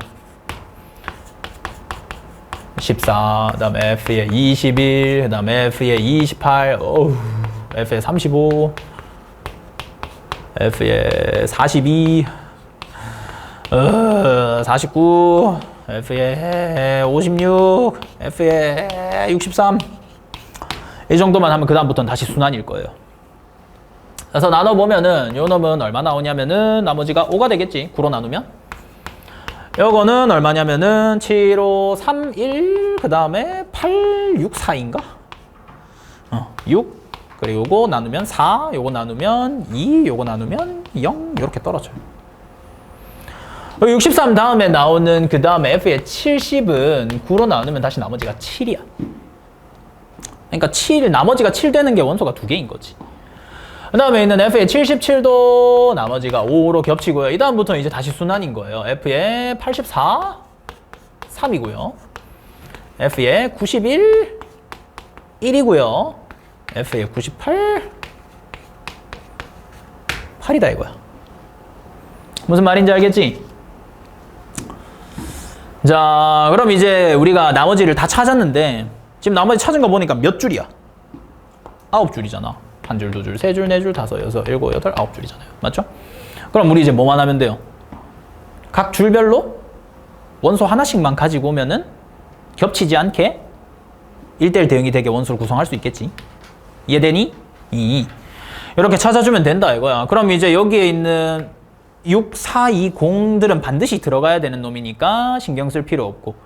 14, 그 다음에 F에 21, 그 다음에 F에 28, F에 35, F에 42, 49, F에 56, F에 63. 이 정도만 하면 그 다음부터는 다시 순환일 거예요. 그래서 나눠보면은 요 놈은 얼마 나오냐면은 나머지가 5가 되겠지. 9로 나누면. 요거는 얼마냐면은 7, 5, 3, 1, 그 다음에 8, 6, 4인가? 6, 그리고 요거 나누면 4, 요거 나누면 2, 요거 나누면 0, 이렇게 떨어져요. 63 다음에 나오는 그 다음에 F의 70은 9로 나누면 다시 나머지가 7이야. 그러니까 7, 나머지가 7 되는 게 원소가 2개인 거지. 그 다음에 있는 F의 77도 나머지가 5로 겹치고요. 이 다음부터는 이제 다시 순환인 거예요. F의 84, 3이고요. F의 91, 1이고요. F의 98, 8이다 이거야. 무슨 말인지 알겠지? 자, 그럼 이제 우리가 나머지를 다 찾았는데 지금 나머지 찾은 거 보니까 몇 줄이야? 9줄이잖아. 한 줄, 두 줄, 세 줄, 네 줄, 다섯, 여섯, 일곱, 여덟, 9줄이잖아요. 맞죠? 그럼 우리 이제 뭐만 하면 돼요? 각 줄별로 원소 하나씩만 가지고 오면은 겹치지 않게 1대1 대응이 되게 원소를 구성할 수 있겠지. 이해되니? 이렇게 찾아주면 된다 이거야. 그럼 이제 여기에 있는 6, 4, 2, 0들은 반드시 들어가야 되는 놈이니까 신경 쓸 필요 없고,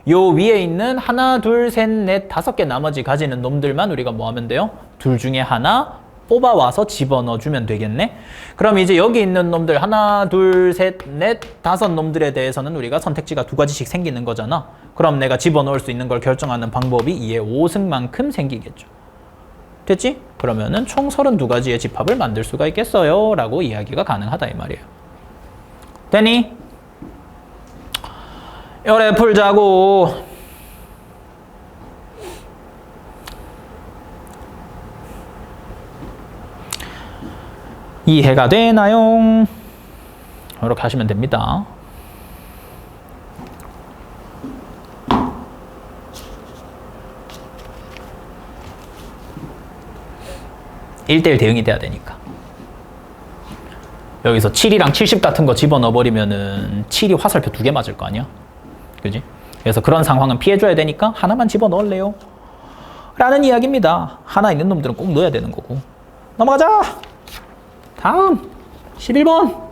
요 위에 있는 하나, 둘, 셋, 넷, 5개 나머지 가지는 놈들만 우리가 뭐 하면 돼요? 둘 중에 하나 뽑아와서 집어넣어주면 되겠네. 그럼 이제 여기 있는 놈들 하나, 둘, 셋, 넷, 5 놈들에 대해서는 우리가 선택지가 2가지씩 생기는 거잖아. 그럼 내가 집어넣을 수 있는 걸 결정하는 방법이 2의 5승만큼 생기겠죠. 됐지? 그러면은 총 32가지의 집합을 만들 수가 있겠어요 라고 이야기가 가능하다 이 말이에요. 되니? 요래 풀자고. 이해가 되나요? 이렇게 하시면 됩니다. (1대1) 대응이 돼야 되니까. 여기서 7이랑 70 같은 거 집어넣어버리면은 7이 화살표 2개 맞을 거 아니야? 그지? 그래서 그런 상황은 피해줘야 되니까 하나만 집어넣을래요? 라는 이야기입니다. 하나 있는 놈들은 꼭 넣어야 되는 거고. 넘어가자! 다음 11번.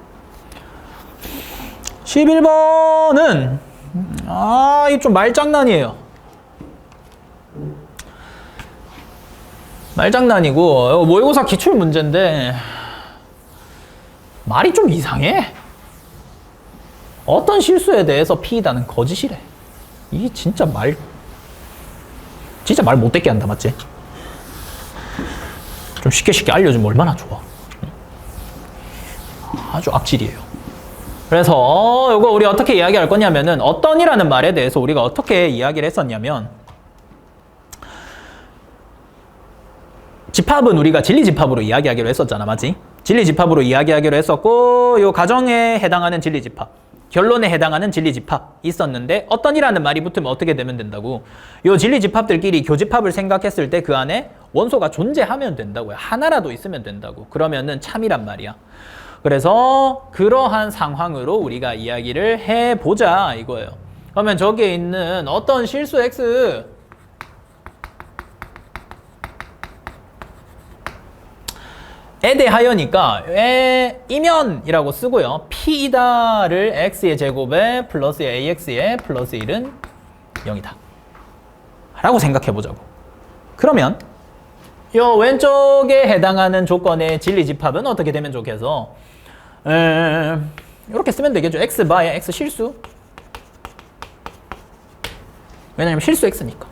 11번은 이거 좀 말장난이에요. 말장난이고 모의고사 기출 문제인데 말이 좀 이상해. 어떤 실수에 대해서 P다는 거짓이래. 이게 진짜 말 못되게 한다 맞지? 좀 쉽게 알려주면 얼마나 좋아. 아주 악질이에요. 그래서 이거 우리 어떻게 이야기할 거냐면은 어떤이라는 말에 대해서 우리가 어떻게 이야기를 했었냐면, 집합은 우리가 진리집합으로 이야기하기로 했었잖아 맞지? 진리집합으로 이야기하기로 했었고, 요 가정에 해당하는 진리집합, 결론에 해당하는 진리집합 있었는데 어떤이라는 말이 붙으면 어떻게 되면 된다고? 요 진리집합들끼리 교집합을 생각했을 때 그 안에 원소가 존재하면 된다고요. 하나라도 있으면 된다고. 그러면은 참이란 말이야. 그래서 그러한 상황으로 우리가 이야기를 해보자 이거예요. 그러면 저기에 있는 어떤 실수 X 에 대하여니까 이면이라고 쓰고요. P이다를 X의 제곱에 플러스 AX의 플러스 1은 0이다 라고 생각해보자고. 그러면 요 왼쪽에 해당하는 조건의 진리집합은 어떻게 되면 좋겠어? 이렇게 쓰면 되겠죠. X 바에 X 실수. 왜냐면 실수 X니까.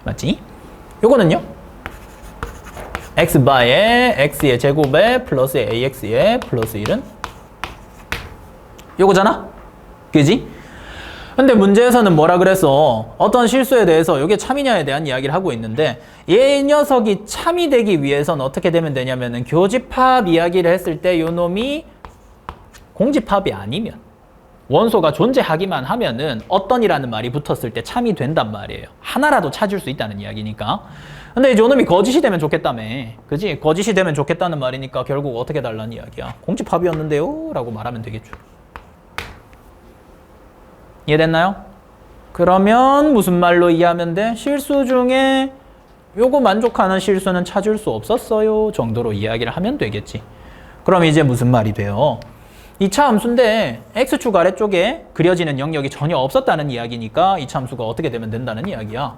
맞지? 요거는요? X 바에 X의 제곱에 플러스 AX의 플러스 1은 요거잖아? 그지? 근데 문제에서는 뭐라 그랬어? 어떤 실수에 대해서 이게 참이냐에 대한 이야기를 하고 있는데 이 녀석이 참이 되기 위해서는 어떻게 되면 되냐면은 교집합 이야기를 했을 때 요 놈이 공집합이 아니면 원소가 존재하기만 하면은 어떤이라는 말이 붙었을 때 참이 된단 말이에요. 하나라도 찾을 수 있다는 이야기니까. 근데 이제 요 놈이 거짓이 되면 좋겠다며. 그지? 거짓이 되면 좋겠다는 말이니까 결국 어떻게 달라는 이야기야. 공집합이었는데요? 라고 말하면 되겠죠. 이해됐나요? 그러면 무슨 말로 이해하면 돼? 실수 중에 요거 만족하는 실수는 찾을 수 없었어요 정도로 이야기를 하면 되겠지. 그럼 이제 무슨 말이 돼요? 2차 함수인데 x축 아래쪽에 그려지는 영역이 전혀 없었다는 이야기니까 2차 함수가 어떻게 되면 된다는 이야기야.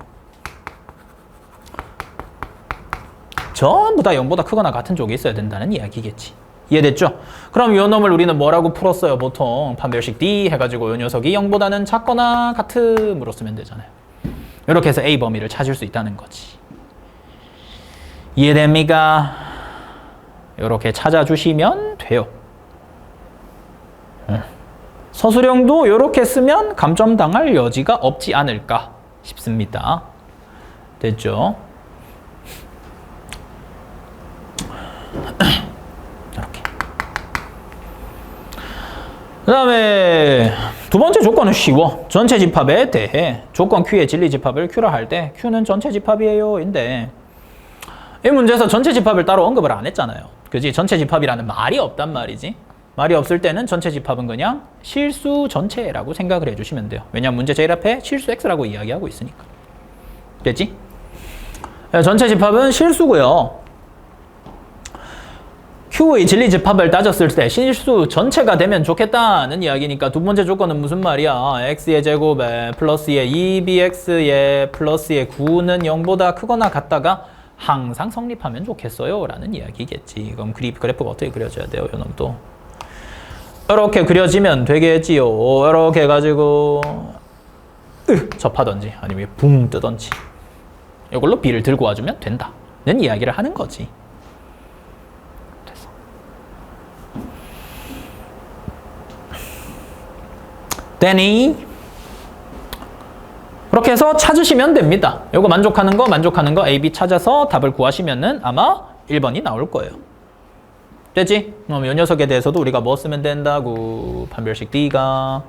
전부 다 0보다 크거나 같은 쪽에 있어야 된다는 이야기겠지. 이해됐죠? 그럼 이 놈을 우리는 뭐라고 풀었어요? 보통 판별식 D 해가지고 이 녀석이 0보다는 작거나 같음으로 쓰면 되잖아요. 이렇게 해서 A 범위를 찾을 수 있다는 거지. 이해됩니까? 이렇게 찾아주시면 돼요. 서술형도 이렇게 쓰면 감점당할 여지가 없지 않을까 싶습니다. 됐죠? 이렇게. 그 다음에 두 번째 조건은 쉬워. 전체 집합에 대해 조건 Q의 진리 집합을 Q라 할 때 Q는 전체 집합이에요 인데 이 문제에서 전체 집합을 따로 언급을 안 했잖아요. 그지? 전체 집합이라는 말이 없단 말이지. 말이 없을 때는 전체 집합은 그냥 실수 전체라고 생각을 해주시면 돼요. 왜냐면 문제 제일 앞에 실수 X라고 이야기하고 있으니까. 됐지? 전체 집합은 실수고요. Q의 진리 집합을 따졌을 때 실수 전체가 되면 좋겠다는 이야기니까 두 번째 조건은 무슨 말이야? X의 제곱에 플러스의 2bx의 플러스의 9는 0보다 크거나 같다가 항상 성립하면 좋겠어요 라는 이야기겠지. 그럼 그래프가 어떻게 그려져야 돼요? 이 놈도 이렇게 그려지면 되겠지요. 이렇게 해가지고 접하던지 아니면 붕 뜨던지 이걸로 B를 들고 와주면 된다는 이야기를 하는 거지. 됐어. 되니? 그렇게 해서 찾으시면 됩니다. 이거 만족하는 거 A, B 찾아서 답을 구하시면은 아마 1번이 나올 거예요. 됐지? 그럼 이 녀석에 대해서도 우리가 뭐 쓰면 된다고? 판별식 D가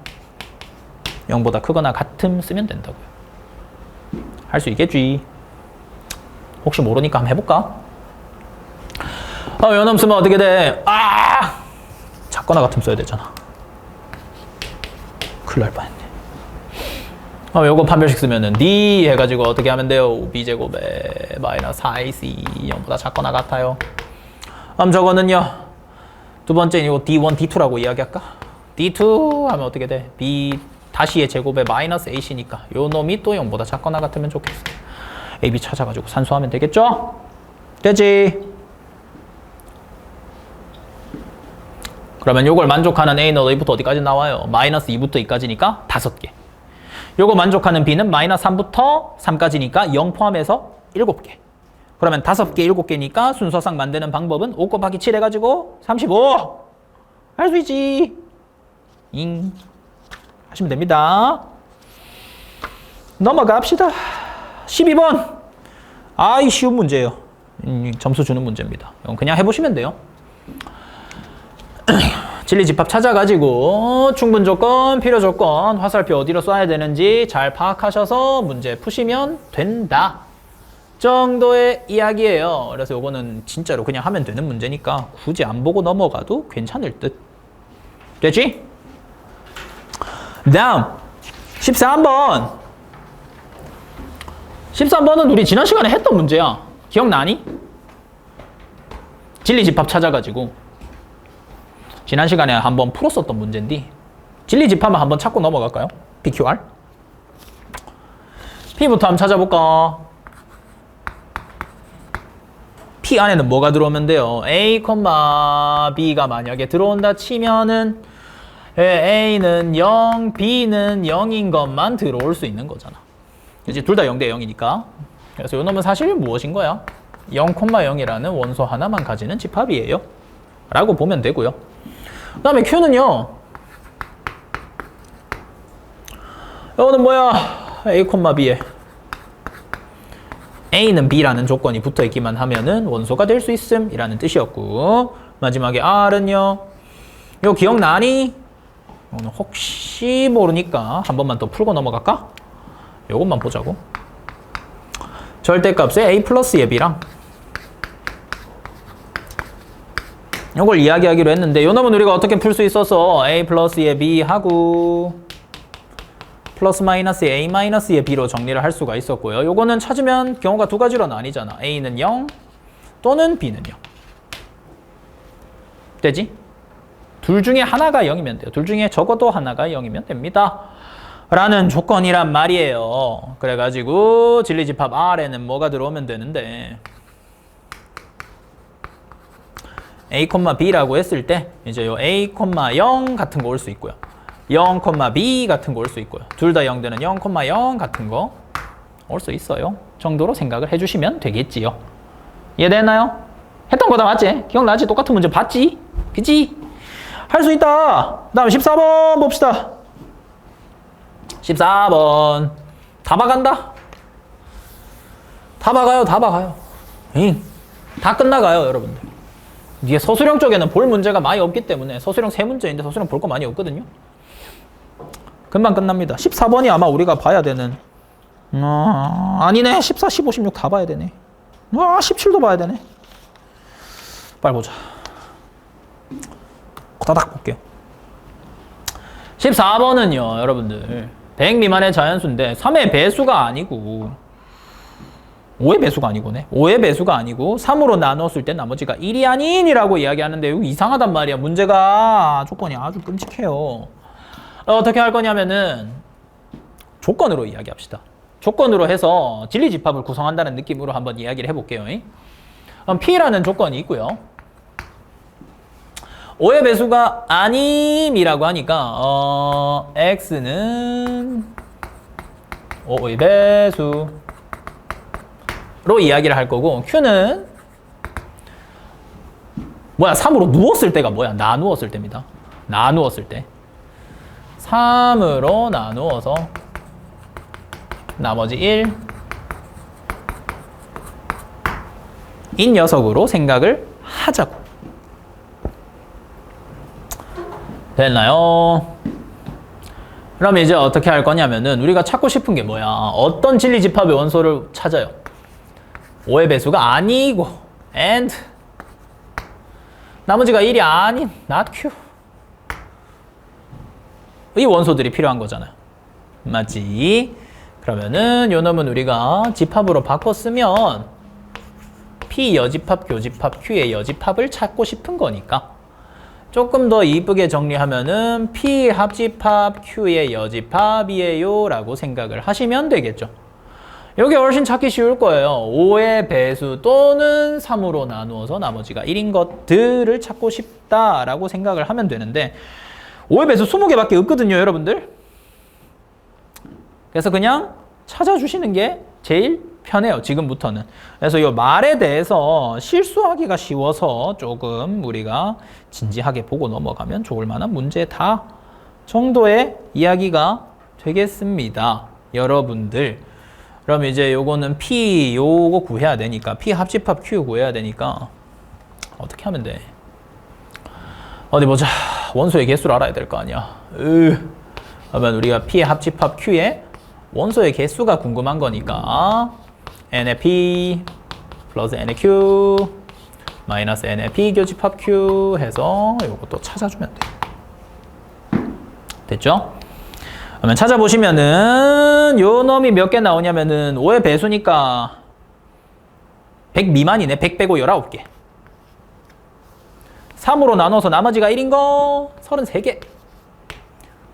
0보다 크거나 같음 쓰면 된다고요. 할 수 있겠지. 혹시 모르니까 한번 해볼까? 요 놈 쓰면 어떻게 돼? 작거나 같음 써야 되잖아. 큰일 날 뻔했네. 요거 판별식 쓰면은 D 해가지고 어떻게 하면 돼요? B제곱에 마이너스 4AC 0보다 작거나 같아요. 그럼 저거는요. 두 번째 이거 D1, D2라고 이야기할까? D2 하면 어떻게 돼? B 다시의 제곱에 마이너스 AC니까 요 놈이 또 0보다 작거나 같으면 좋겠어. AB 찾아가지고 산수하면 되겠죠? 되지? 그러면 요걸 만족하는 A는 어디부터 어디까지 나와요? 마이너스 2부터 2까지니까 5개. 요거 만족하는 B는 마이너스 3부터 3까지니까 0 포함해서 7개. 그러면 5개, 7개니까 순서상 만드는 방법은 5 곱하기 7 해가지고 35! 할 수 있지. 하시면 됩니다. 넘어갑시다. 12번. 이 쉬운 문제예요. 점수 주는 문제입니다. 그냥 해보시면 돼요. 진리집합 찾아가지고 충분 조건, 필요 조건, 화살표 어디로 쏴야 되는지 잘 파악하셔서 문제 푸시면 된다 정도의 이야기예요. 그래서 요거는 진짜로 그냥 하면 되는 문제니까 굳이 안 보고 넘어가도 괜찮을 듯. 되지? 다음 13번. 13번은 우리 지난 시간에 했던 문제야. 기억나니? 진리집합 찾아가지고 지난 시간에 한번 풀었었던 문제인데 진리집합만 한번 찾고 넘어갈까요? PQR P부터 한번 찾아볼까? P 안에는 뭐가 들어오면 돼요? A, B가 만약에 들어온다 치면은 A는 0, B는 0인 것만 들어올 수 있는 거잖아. 이제 둘 다 0대 0이니까. 그래서 이 놈은 사실 무엇인 거야? 0, 0이라는 원소 하나만 가지는 집합이에요. 라고 보면 되고요. 그 다음에 Q는요. 이거는 뭐야? A, B에 A는 B라는 조건이 붙어 있기만 하면은 원소가 될 수 있음 이라는 뜻이었고, 마지막에 R은요. 이거 기억나니? 오늘 혹시 모르니까 한 번만 더 풀고 넘어갈까? 요것만 보자고. 절대값의 A 플러스의 B랑 요걸 이야기하기로 했는데, 요 놈은 우리가 어떻게 풀 수 있어서 A 플러스의 B 하고 플러스 마이너스의 A 마이너스의 B로 정리를 할 수가 있었고요. 요거는 찾으면 경우가 두 가지로 나뉘잖아. A는 0 또는 B는 0. 되지? 둘 중에 하나가 0이면 돼요. 둘 중에 적어도 하나가 0이면 됩니다. 라는 조건이란 말이에요. 그래가지고 진리집합 R에는 뭐가 들어오면 되는데, A, B라고 했을 때 이제 요 A, 0 같은 거 올 수 있고요. 0, B 같은 거 올 수 있고요. 둘 다 0 되는 0, 0 같은 거 올 수 있어요. 정도로 생각을 해주시면 되겠지요. 이해됐나요? 했던 거 다 맞지? 기억나지? 똑같은 문제 봤지? 그치? 할 수 있다. 다음 14번 봅시다. 14번 다 봐간다. 다 봐가요. 다 봐가요. 다 끝나가요, 여러분들. 뒤에 서술형 쪽에는 볼 문제가 많이 없기 때문에, 서술형 3문제인데 서술형 볼 거 많이 없거든요. 금방 끝납니다. 14번이 아마 우리가 봐야 되는, 아니네. 14, 15, 16 다 봐야 되네. 17도 봐야 되네. 빨리 보자. 따닥 볼게요. 14번은요, 여러분들 100 미만의 자연수인데 3의 배수가 아니고 5의 배수가 아니고네. 5의 배수가 아니고 3으로 나눴을 때 나머지가 1이 아닌이라고 이야기하는데, 이거 이상하단 말이야. 문제가 조건이 아주 끔찍해요. 어떻게 할 거냐면은 조건으로 이야기합시다. 조건으로 해서 진리집합을 구성한다는 느낌으로 한번 이야기를 해볼게요. 그럼 P라는 조건이 있고요. 5의 배수가 아님이라고 하니까 X는 5의 배수로 이야기를 할 거고, Q는 뭐야? 3으로 누웠을 때가 뭐야? 나누었을 때입니다. 나누었을 때 3으로 나누어서 나머지 1 인 녀석으로 생각을 하자고. 됐나요? 그럼 이제 어떻게 할 거냐면은, 우리가 찾고 싶은 게 뭐야? 어떤 진리집합의 원소를 찾아요? 5의 배수가 아니고 and 나머지가 1이 아닌 not Q 이 원소들이 필요한 거잖아요. 맞지? 그러면은 요 놈은 우리가 집합으로 바꿔 쓰면 P 여집합, 교집합, Q의 여집합을 찾고 싶은 거니까, 조금 더 이쁘게 정리하면은 P 합집합, Q의 여집합이에요 라고 생각을 하시면 되겠죠. 이게 훨씬 찾기 쉬울 거예요. 5의 배수 또는 3으로 나누어서 나머지가 1인 것들을 찾고 싶다라고 생각을 하면 되는데, 5의 배수 20개밖에 없거든요, 여러분들. 그래서 그냥 찾아주시는 게 제일 편해요, 지금부터는. 그래서 이 말에 대해서 실수하기가 쉬워서 조금 우리가 진지하게 보고 넘어가면 좋을 만한 문제다 정도의 이야기가 되겠습니다, 여러분들. 그럼 이제 요거는 P 요거 구해야 되니까, P 합집합 Q 구해야 되니까 어떻게 하면 돼? 어디 보자. 원소의 개수를 알아야 될 거 아니야. 그러면 우리가 P 합집합 Q의 원소의 개수가 궁금한 거니까 N의 P 플러스 N의 Q 마이너스 N의 P 교집합 Q 해서 이것도 찾아주면 돼요. 됐죠? 그러면 찾아보시면은 요 놈이 몇 개 나오냐면은 5의 배수니까 100 미만이네. 100 빼고 19개. 3으로 나눠서 나머지가 1인 거 33개.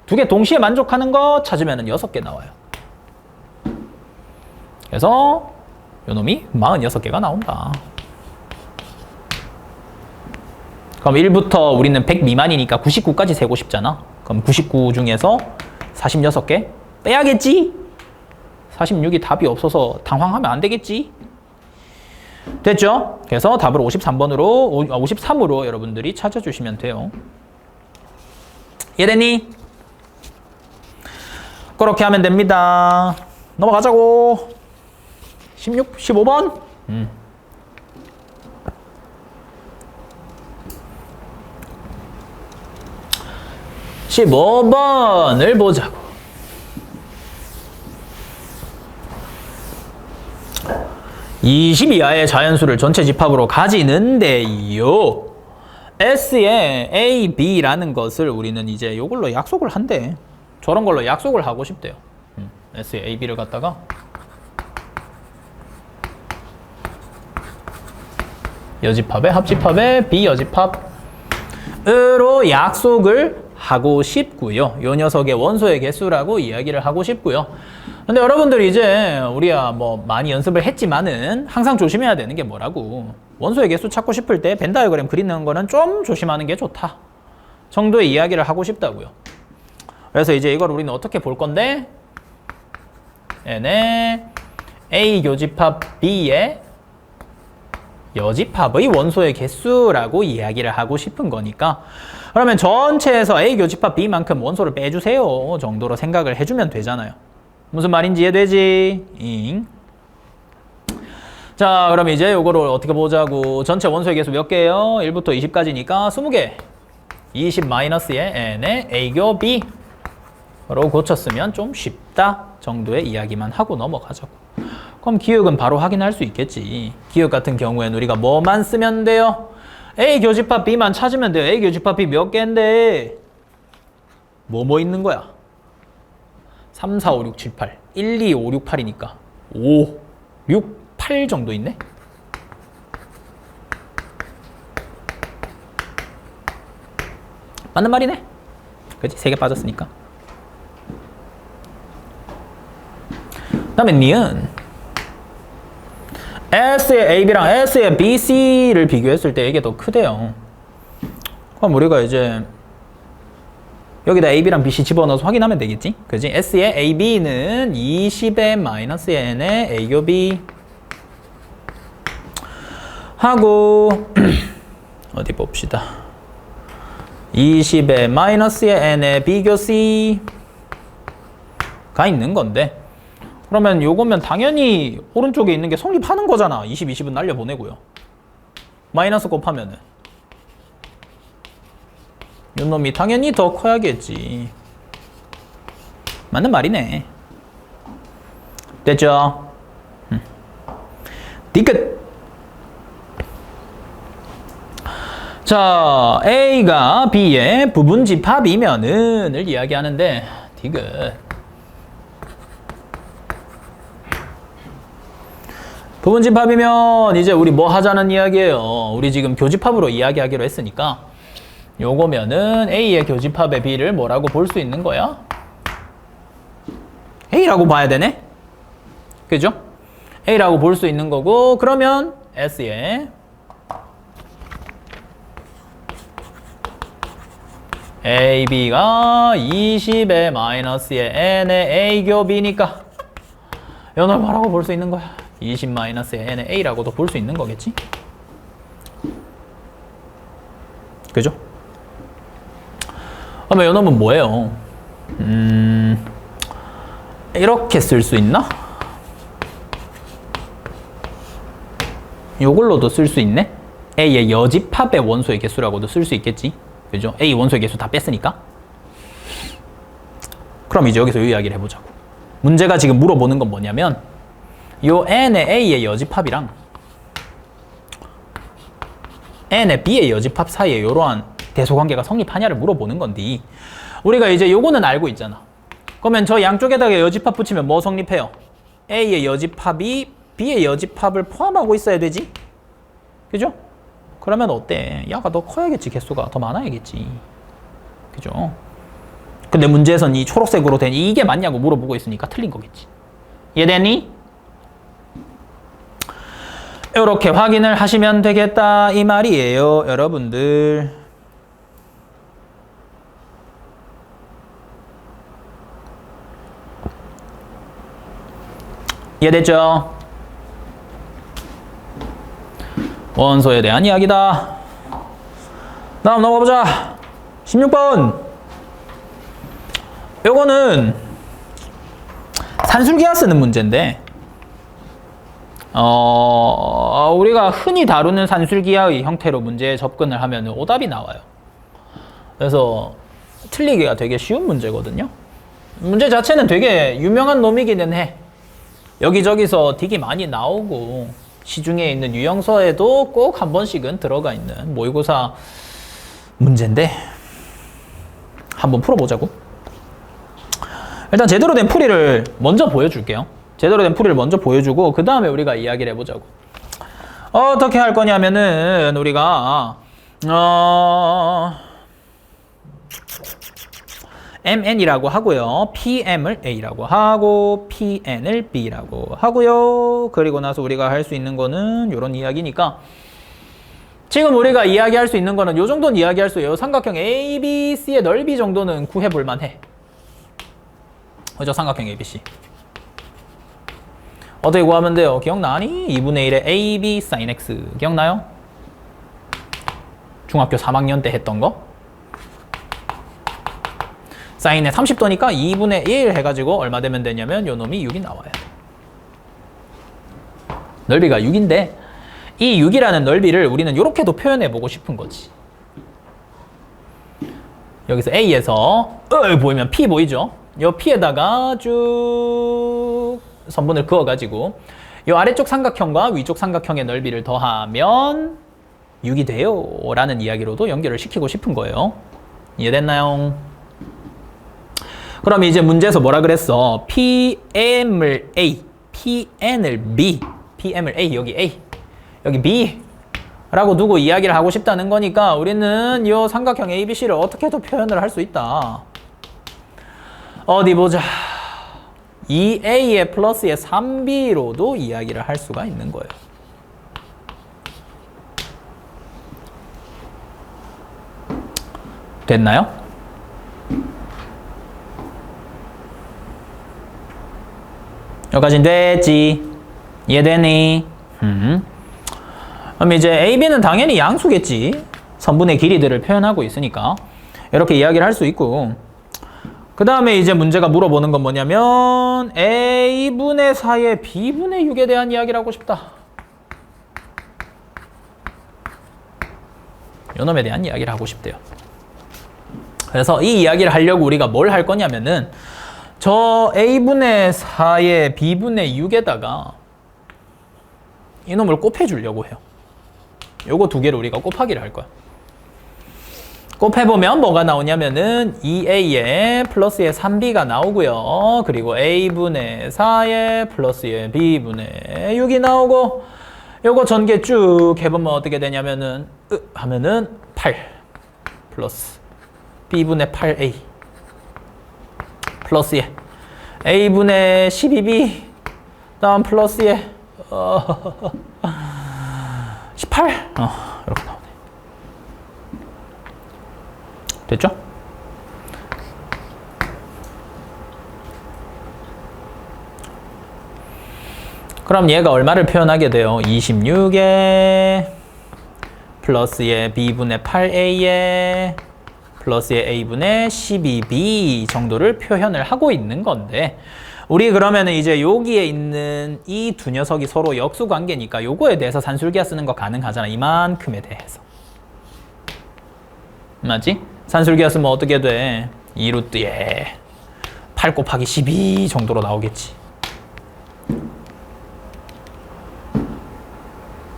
두 개 동시에 만족하는 거 찾으면은 6개 나와요. 그래서 요 놈이 46개가 나온다. 그럼 1부터 우리는 100 미만이니까 99까지 세고 싶잖아. 그럼 99 중에서 46개 빼야겠지? 46이 답이 없어서 당황하면 안 되겠지? 됐죠? 그래서 답을 53으로 여러분들이 찾아주시면 돼요. 이해됐니? 그렇게 하면 됩니다. 넘어가자고. 15번. 15번을 보자고. 20 이하의 자연수를 전체 집합으로 가지는데요. S의 A, B라는 것을 우리는 이제 이걸로 약속을 한대. 저런 걸로 약속을 하고 싶대요. S의 A, B를 갖다가 여집합에 합집합에 B여집합으로 약속을 하고 싶고요. 요 녀석의 원소의 개수라고 이야기를 하고 싶고요. 근데 여러분들 이제 우리야 뭐 많이 연습을 했지만은 항상 조심해야 되는 게 뭐라고, 원소의 개수 찾고 싶을 때 벤 다이어그램 그리는 거는 좀 조심하는 게 좋다 정도의 이야기를 하고 싶다고요. 그래서 이제 이걸 우리는 어떻게 볼 건데, N의 A 교집합 B의 여집합의 원소의 개수라고 이야기를 하고 싶은 거니까, 그러면 전체에서 A 교집합 B만큼 원소를 빼주세요 정도로 생각을 해주면 되잖아요. 무슨 말인지 이해되지? 잉. 자, 그럼 이제 요거를 어떻게 보자고. 전체 원소의 개수 몇 개예요? 1부터 20까지니까 20개. 20-의 N의 A교 B로 고쳤으면 좀 쉽다 정도의 이야기만 하고 넘어가자고. 그럼 기억은 바로 확인할 수 있겠지. 기억 같은 경우에는 우리가 뭐만 쓰면 돼요? A 교집합 B만 찾으면 돼요. A 교집합 B 몇 개인데 뭐 있는 거야? 3, 4, 5, 6, 7, 8 1, 2, 5, 6, 8이니까 5, 6, 8 정도 있네? 맞는 말이네? 그치? 3개 빠졌으니까. 그 다음에 니은 S의 AB랑 S의 BC를 비교했을 때 이게 더 크대요. 그럼 우리가 이제 여기다 AB랑 BC 집어넣어서 확인하면 되겠지? 그지? S의 AB는 20의 마이너스 N의 A교 B 하고 어디 봅시다. 20의 마이너스의 N의 B교 C가 있는 건데, 그러면 요거면 당연히 오른쪽에 있는 게 성립하는 거잖아. 20, 20은 날려보내고요. 마이너스 곱하면은 요 놈이 당연히 더 커야겠지. 맞는 말이네. 됐죠? 디귿. 자, A가 B의 부분집합이면은을 이야기하는데, 디귿. 부분집합이면 이제 우리 뭐 하자는 이야기예요? 우리 지금 교집합으로 이야기하기로 했으니까 요거면은 A의 교집합의 B를 뭐라고 볼 수 있는 거야? A라고 봐야 되네? 그죠? A라고 볼 수 있는 거고, 그러면 S의 AB가 20의 마이너스의 N의 A교 B니까 이걸 뭐라고 볼 수 있는 거야? 20 마이너스의 N의 A라고도 볼 수 있는 거겠지? 그죠? 그러면 이놈은 뭐예요? 이렇게 쓸 수 있나? 이걸로도 쓸 수 있네? A의 여집합의 원소의 개수라고도 쓸 수 있겠지? 그죠? A 원소의 개수 다 뺐으니까. 그럼 이제 여기서 이 이야기를 해보자고. 문제가 지금 물어보는 건 뭐냐면, 요 N의 A의 여집합이랑 N의 B의 여집합 사이에 이러한 대소관계가 성립하냐를 물어보는 건데, 우리가 이제 요거는 알고 있잖아. 그러면 저 양쪽에다가 여집합 붙이면 뭐 성립해요? A의 여집합이 B의 여집합을 포함하고 있어야 되지? 그죠? 그러면 어때? 야가 더 커야겠지. 개수가 더 많아야겠지. 그죠? 근데 문제에선 이 초록색으로 된 이게 맞냐고 물어보고 있으니까 틀린 거겠지. 이해됐니? 이렇게 확인을 하시면 되겠다 이 말이에요, 여러분들. 이해됐죠? 원소에 대한 이야기다. 다음 넘어가보자. 16번. 요거는 산술기하 쓰는 문제인데 우리가 흔히 다루는 산술기하의 형태로 문제에 접근을 하면 오답이 나와요. 그래서 틀리기가 되게 쉬운 문제거든요. 문제 자체는 되게 유명한 놈이기는 해. 여기저기서 되게 많이 나오고 시중에 있는 유형서에도 꼭 한 번씩은 들어가 있는 모의고사 문제인데 한번 풀어보자고. 일단 제대로 된 풀이를 먼저 보여줄게요. 제대로 된 풀이를 먼저 보여주고 그 다음에 우리가 이야기를 해보자고. 어떻게 할 거냐면은 우리가 MN이라고 하고요. PM을 A라고 하고 PN을 B라고 하고요. 그리고 나서 우리가 할 수 있는 거는 이런 이야기니까 지금 우리가 이야기할 수 있는 거는 이 정도는 이야기할 수 있어요. 삼각형 ABC의 넓이 정도는 구해볼 만해. 그죠? 삼각형 ABC. 어떻게 구하면 돼요? 기억나니? 2분의 1의 AB sin X. 기억나요? 중학교 3학년 때 했던 거? 사인에 30도니까 2분의 1 해가지고 얼마 되면 되냐면 요 놈이 6이 나와야 돼. 넓이가 6인데 이 6이라는 넓이를 우리는 이렇게도 표현해보고 싶은 거지. 여기서 A에서 보이면 P 보이죠? 요 P에다가 쭉 선분을 그어가지고 요 아래쪽 삼각형과 위쪽 삼각형의 넓이를 더하면 6이 돼요 라는 이야기로도 연결을 시키고 싶은 거예요. 이해됐나요? 그럼 이제 문제에서 뭐라 그랬어? PM을 A, PN을 B, PM을 A, 여기 A, 여기 B 라고 두고 이야기를 하고 싶다는 거니까 우리는 이 삼각형 ABC를 어떻게도 표현을 할 수 있다. 어디 보자. 2A의 플러스의 3B로도 이야기를 할 수가 있는 거예요. 됐나요? 여기까지는 됐지? 이해되니? 그럼 이제 AB는 당연히 양수겠지. 선분의 길이들을 표현하고 있으니까 이렇게 이야기를 할 수 있고 그 다음에 이제 문제가 물어보는 건 뭐냐면 A분의 4의 B분의 6에 대한 이야기를 하고 싶다. 요놈에 대한 이야기를 하고 싶대요. 그래서 이 이야기를 하려고 우리가 뭘 할 거냐면은 저 A분의 4의 B분의 6에다가 이놈을 곱해주려고 해요. 요거 두 개를 우리가 곱하기를 할 거야. 곱해보면 뭐가 나오냐면은 2A의 플러스의 3B가 나오고요. 그리고 A분의 4의 플러스의 B분의 6이 나오고 요거 전개 쭉 해보면 어떻게 되냐면은 하면은 8 플러스 B분의 8A 플러스에 A분의 12B 다음 플러스에 18 이렇게 나오네. 됐죠? 그럼 얘가 얼마를 표현하게 돼요? 26에 플러스의 B분의 8A에 플러스의 A분의 12B 정도를 표현을 하고 있는 건데 우리 그러면은 이제 여기에 있는 이 두 녀석이 서로 역수 관계니까 요거에 대해서 산술기하 쓰는 거 가능하잖아. 이만큼에 대해서. 맞지? 산술기하 쓰면 어떻게 돼? 2루트에 8 곱하기 12 정도로 나오겠지.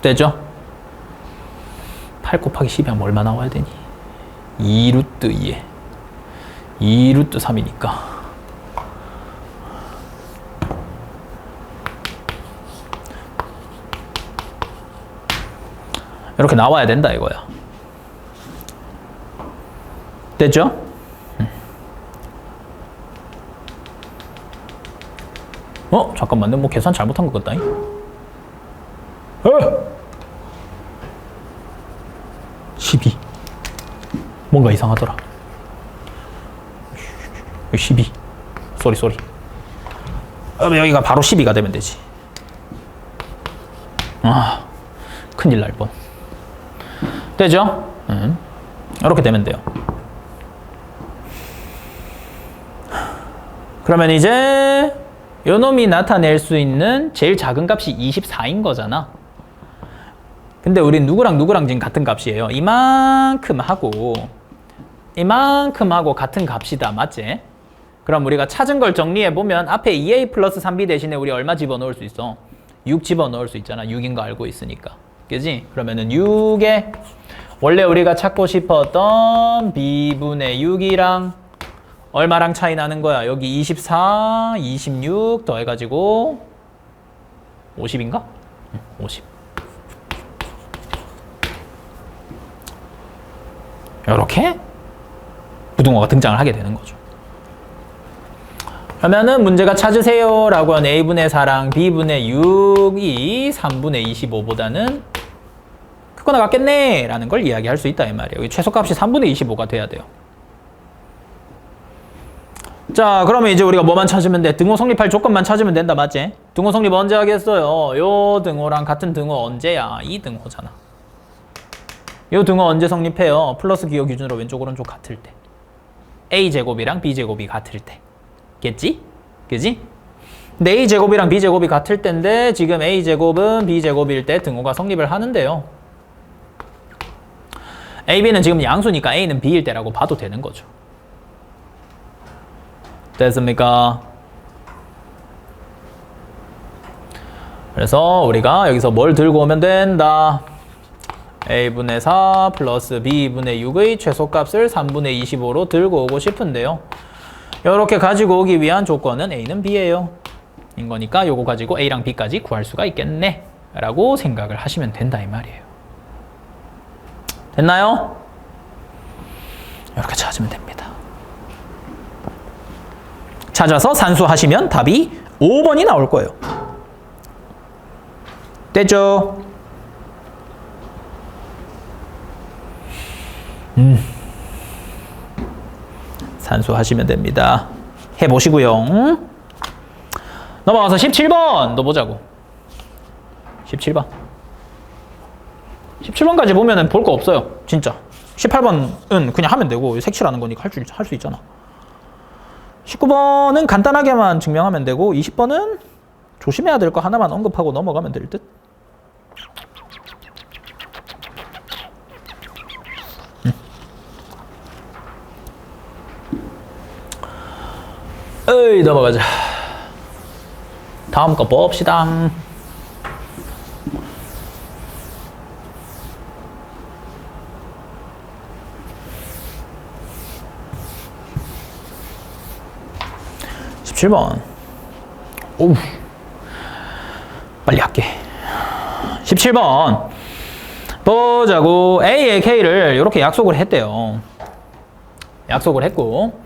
되죠? 8 곱하기 12 하면 얼마 나와야 되니? 2루트 2에 2루트 3이니까 이렇게 나와야 된다 이거야. 됐죠? 잠깐만, 내가 뭐 계산 잘못한 것 같다잉? 어? 12. 뭔가 이상하더라. 12. 쏘리. 여기가 바로 12가 되면 되지. 큰일 날 뻔. 되죠? 이렇게 되면 돼요. 그러면 이제 요 놈이 나타낼 수 있는 제일 작은 값이 24인 거잖아. 근데 우린 누구랑 지금 같은 값이에요. 이만큼하고 같은 값이다. 맞지? 그럼 우리가 찾은 걸 정리해보면 앞에 2a 플러스 3b 대신에 우리 얼마 집어넣을 수 있어? 6 집어넣을 수 있잖아. 6인 거 알고 있으니까. 그지? 그러면은 6에 원래 우리가 찾고 싶었던 b분의 6이랑 얼마랑 차이 나는 거야? 여기 24, 26 더해가지고 50인가? 50. 이렇게 부등호가 등장을 하게 되는 거죠. 그러면은 문제가 찾으세요 라고 한 a분의 4랑 b분의 6이 3분의 25보다는 크거나 같겠네 라는 걸 이야기할 수 있다 이 말이에요. 여기 최소값이 3분의 25가 돼야 돼요. 자, 그러면 이제 우리가 뭐만 찾으면 돼? 등호 성립할 조건만 찾으면 된다, 맞지? 등호 성립 언제 하겠어요? 요 등호랑 같은 등호 언제야? 이 등호잖아. 요 등호 언제 성립해요? 플러스 기호 기준으로 왼쪽 오른쪽 같을 때. a제곱이랑 b제곱이 같을 때. 겠지? 그지? 근데 a제곱이랑 b제곱이 같을 때인데 지금 a제곱은 b제곱일 때 등호가 성립을 하는데요. ab는 지금 양수니까 a는 b일 때라고 봐도 되는 거죠. 됐습니까? 그래서 우리가 여기서 뭘 들고 오면 된다? a분의 4 플러스 b분의 6의 최소값을 3분의 25로 들고 오고 싶은데요. 이렇게 가지고 오기 위한 조건은 a는 b예요. 인 거니까 요거 가지고 a랑 b까지 구할 수가 있겠네 라고 생각을 하시면 된다 이 말이에요. 됐나요? 이렇게 찾으면 됩니다. 찾아서 산수하시면 답이 5번이 나올 거예요. 됐죠? 산수하시면 됩니다. 해보시고요. 넘어가서 17번 넣어보자고. 17번. 17번까지 보면은 볼 거 없어요. 진짜. 18번은 그냥 하면 되고 색칠하는 거니까 할 수 있잖아. 19번은 간단하게만 증명하면 되고 20번은 조심해야 될 거 하나만 언급하고 넘어가면 될 듯. 어이, 넘어가자. 다음 거 봅시다. (17번) 오우, 빨리 할게. 17번 보자고. A의 K를 이렇게 약속을 했대요. 약속을 했고,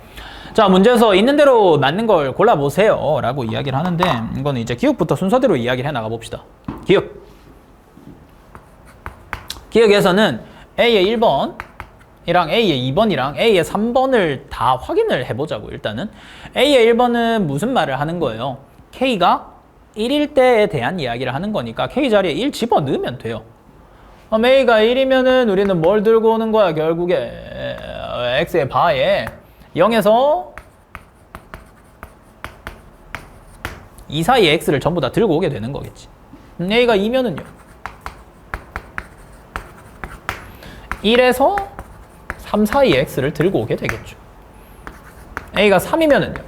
자, 문제에서 있는 대로 맞는 걸 골라보세요 라고 이야기를 하는데, 이거는 이제 기억부터 순서대로 이야기를 해 나가 봅시다. 기억에서는 A의 1번이랑 A의 2번이랑 A의 3번을 다 확인을 해보자고. 일단은 A의 1번은 무슨 말을 하는 거예요? K가 1일 때에 대한 이야기를 하는 거니까 K 자리에 1 집어넣으면 돼요. A가 1이면은 우리는 뭘 들고 오는 거야? 결국에 X의 바에 0에서 2 사이의 X를 전부 다 들고 오게 되는 거겠지. A가 2면은요 1에서 3 사이의 X를 들고 오게 되겠죠. A가 3이면은요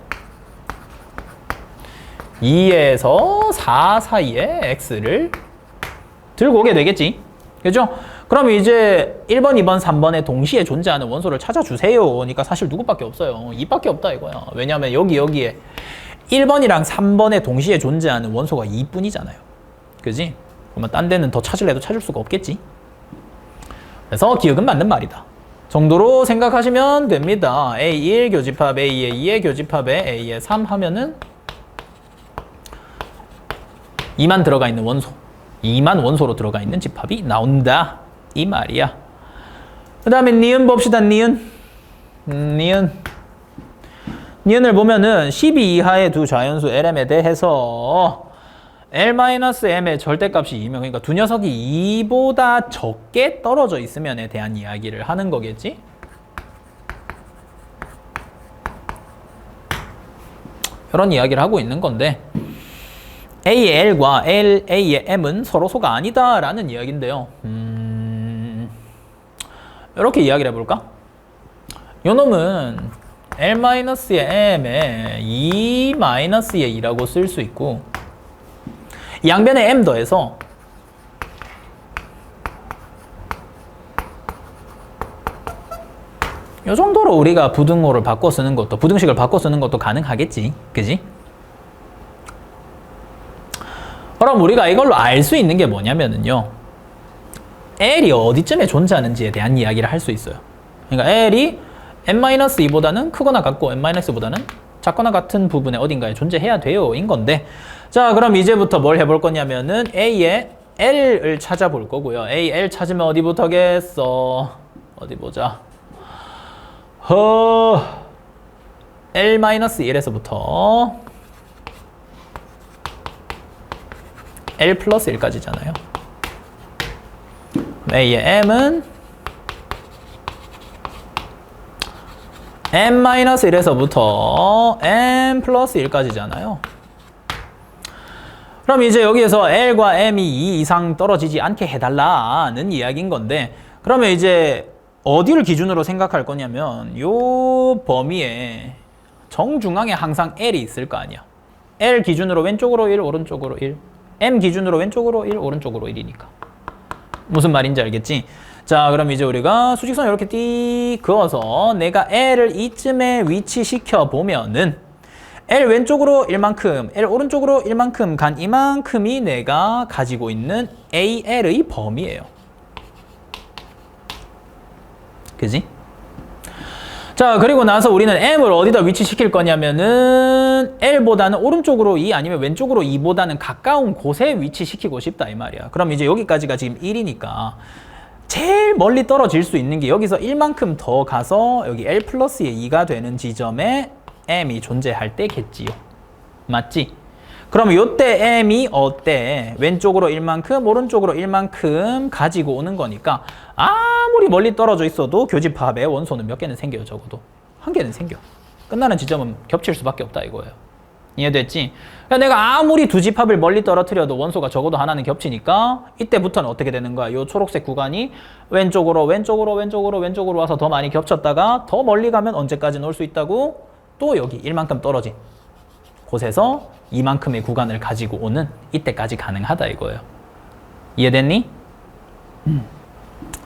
2에서 4 사이의 X를 들고 오게 되겠지. 그죠? 그럼 이제 1번, 2번, 3번에 동시에 존재하는 원소를 찾아주세요. 그러니까 사실 누구밖에 없어요. 2밖에 없다 이거야. 왜냐하면 여기에 1번이랑 3번에 동시에 존재하는 원소가 2뿐이잖아요. 그지? 그러면 딴 데는 더 찾을래도 찾을 수가 없겠지. 그래서 기억은 맞는 말이다 정도로 생각하시면 됩니다. A1 교집합 A의 2의 교집합에 A의 3 하면은 2만 들어가 있는 원소, 2만 원소로 들어가 있는 집합이 나온다 이 말이야. 그 다음에 니은 봅시다. 니은을 보면은 12 이하의 두 자연수 LM에 대해서 L-M의 절대값이 2면, 그러니까 두 녀석이 2보다 적게 떨어져 있으면에 대한 이야기를 하는 거겠지? 이런 이야기를 하고 있는 건데 A의 L과 A의 M은 서로소가 아니다라는 이야기인데요. 이렇게 이야기를 해볼까? 요 놈은 L-의 M에 2-의 2라고 쓸 수 있고 양변에 M 더해서 요 정도로 우리가 부등호를 바꿔 쓰는 것도, 부등식을 바꿔 쓰는 것도 가능하겠지. 그지? 그럼 우리가 이걸로 알 수 있는 게 뭐냐면은요. L이 어디쯤에 존재하는지에 대한 이야기를 할 수 있어요. 그러니까 L이 n-2보다는 크거나 같고 n-보다는 작거나 같은 부분에 어딘가에 존재해야 돼요. 인 건데. 자, 그럼 이제부터 뭘 해볼 거냐면은 A의 L을 찾아볼 거고요. A, L 찾으면 어디부터겠어? 어디 보자. L-1에서부터 L 플러스 1까지잖아요. A의 M은 M-1에서부터 M 플러스 1까지잖아요. 그럼 이제 여기에서 L과 M이 2 이상 떨어지지 않게 해달라는 이야기인 건데, 그러면 이제 어디를 기준으로 생각할 거냐면 요 범위에 정중앙에 항상 L이 있을 거 아니야. L 기준으로 왼쪽으로 1, 오른쪽으로 1. M 기준으로 왼쪽으로 1, 오른쪽으로 1이니까. 무슨 말인지 알겠지? 자, 그럼 이제 우리가 수직선 이렇게 띠 그어서 내가 L을 이쯤에 위치시켜 보면은 L 왼쪽으로 1만큼, L 오른쪽으로 1만큼 간 이만큼이 내가 가지고 있는 AL의 범위예요. 그지? 자, 그리고 나서 우리는 M을 어디다 위치시킬 거냐면은 L보다는 오른쪽으로 2 아니면 왼쪽으로 2보다는 가까운 곳에 위치시키고 싶다 이 말이야. 그럼 이제 여기까지가 지금 1이니까 제일 멀리 떨어질 수 있는 게 여기서 1만큼 더 가서 여기 L 플러스의 2가 되는 지점에 M이 존재할 때겠지요. 맞지? 그럼 요때 M이 어때? 왼쪽으로 1만큼, 오른쪽으로 1만큼 가지고 오는 거니까 아무리 멀리 떨어져 있어도 교집합의 원소는 몇 개는 생겨요. 적어도 한 개는 생겨. 끝나는 지점은 겹칠 수밖에 없다 이거예요. 이해됐지? 그러니까 내가 아무리 두 집합을 멀리 떨어뜨려도 원소가 적어도 하나는 겹치니까 이때부터는 어떻게 되는 거야? 요 초록색 구간이 왼쪽으로 와서 더 많이 겹쳤다가 더 멀리 가면 언제까지 올 수 있다고? 또 여기 1만큼 떨어진 곳에서 이만큼의 구간을 가지고 오는 이때까지 가능하다 이거예요. 이해됐니?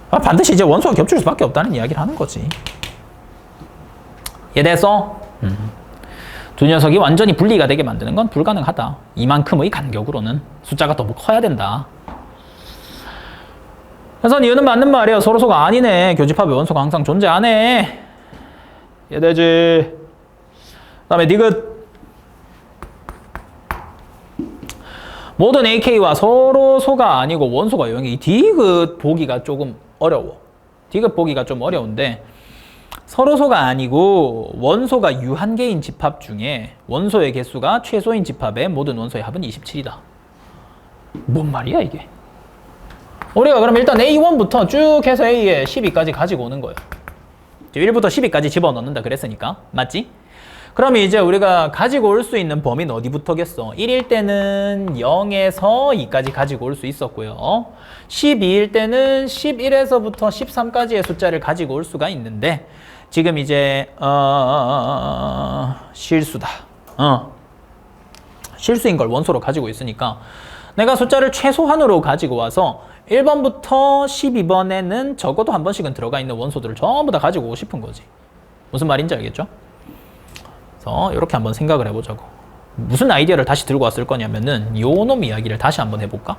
반드시 이제 원소가 겹칠 수밖에 없다는 이야기를 하는 거지. 이해됐어? 두 녀석이 완전히 분리가 되게 만드는 건 불가능하다. 이만큼의 간격으로는 숫자가 더 커야 된다. 그래서 이유는 맞는 말이에요. 서로소가 아니네. 교집합의 원소가 항상 존재 안 해. 이해되지? 그 다음에 디귿. 모든 AK와 서로소가 아니고 원소가 여기 디귿 보기가 조금 어려워. 디귿 보기가 좀 어려운데 서로소가 아니고 원소가 유한개인 집합 중에 원소의 개수가 최소인 집합의 모든 원소의 합은 27이다. 뭔 말이야 이게? 우리가 그럼 일단 A1부터 쭉 해서 A에 12까지 가지고 오는 거예요. 1부터 12까지 집어넣는다 그랬으니까. 맞지? 그러면 이제 우리가 가지고 올 수 있는 범위는 어디부터겠어? 1일 때는 0에서 2까지 가지고 올 수 있었고요. 12일 때는 11에서부터 13까지의 숫자를 가지고 올 수가 있는데 지금 이제 실수다. 실수인 걸 원소로 가지고 있으니까 내가 숫자를 최소한으로 가지고 와서 1번부터 12번에는 적어도 한 번씩은 들어가 있는 원소들을 전부 다 가지고 오고 싶은 거지. 무슨 말인지 알겠죠? 그래서 이렇게 한번 생각을 해보자고. 무슨 아이디어를 다시 들고 왔을 거냐면은 요 놈 이야기를 다시 한번 해볼까?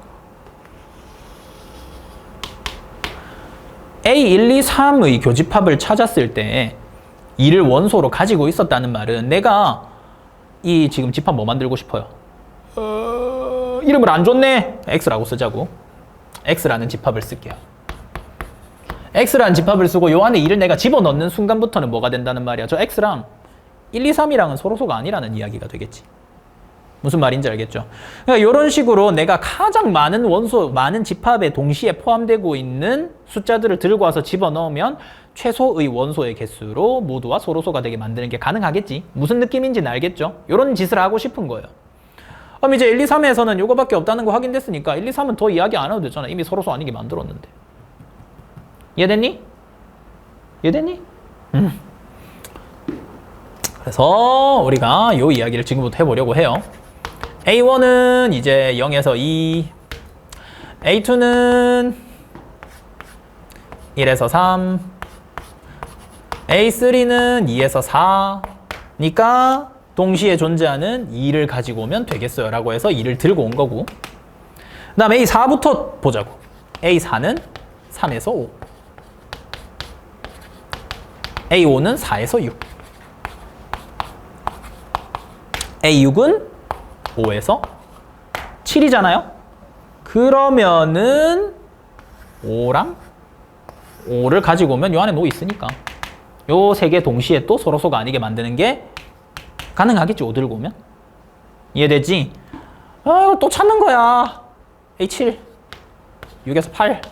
A1, 2, 3의 교집합을 찾았을 때 2를 원소로 가지고 있었다는 말은 내가 이 지금 집합 뭐 만들고 싶어요? 이름을 안 줬네? X라고 쓰자고. X라는 집합을 쓸게요. X라는 집합을 쓰고 요 안에 2를 내가 집어넣는 순간부터는 뭐가 된다는 말이야? 저 X랑 1, 2, 3이랑은 서로소가 아니라는 이야기가 되겠지. 무슨 말인지 알겠죠? 그러니까 이런 식으로 내가 가장 많은 원소, 많은 집합에 동시에 포함되고 있는 숫자들을 들고 와서 집어넣으면 최소의 원소의 개수로 모두와 소로소가 되게 만드는 게 가능하겠지. 무슨 느낌인지는 알겠죠? 이런 짓을 하고 싶은 거예요. 그럼 이제 1, 2, 3에서는 이거밖에 없다는 거 확인됐으니까 1, 2, 3은 더 이야기 안 해도 되잖아. 이미 소로소 아니게 만들었는데. 이해됐니? 이해됐니? 그래서 우리가 이 이야기를 지금부터 해보려고 해요. A1은 이제 0에서 2, A2는 1에서 3, A3는 2에서 4니까 동시에 존재하는 2를 가지고 오면 되겠어요 라고 해서 2를 들고 온 거고, 그 다음에 A4부터 보자고. A4는 3에서 5, A5는 4에서 6, A6은 5에서 7이잖아요. 그러면은 5랑 5를 가지고 오면 요 안에 뭐 있으니까 요 세 개 동시에 또 서로소가 아니게 만드는 게 가능하겠지. 5 들고 오면. 이해되지? 아, 이거 또 찾는 거야. A7 6에서 8,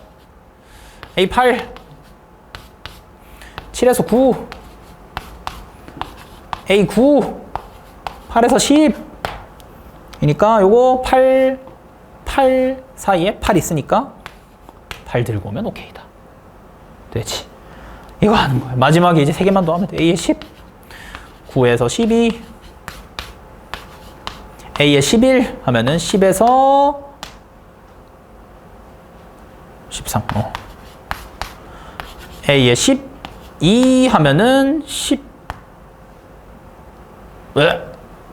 A8 7에서 9, A9 8에서 10 이니까 요거 8 사이에 8 있으니까 8 들고 오면 오케이다. 되지? 이거 하는 거야. 마지막에 이제 3개만 더 하면 돼. A에 10, 9에서 12, A에 11 하면은 10에서 13. A에 12 하면은 10. 왜?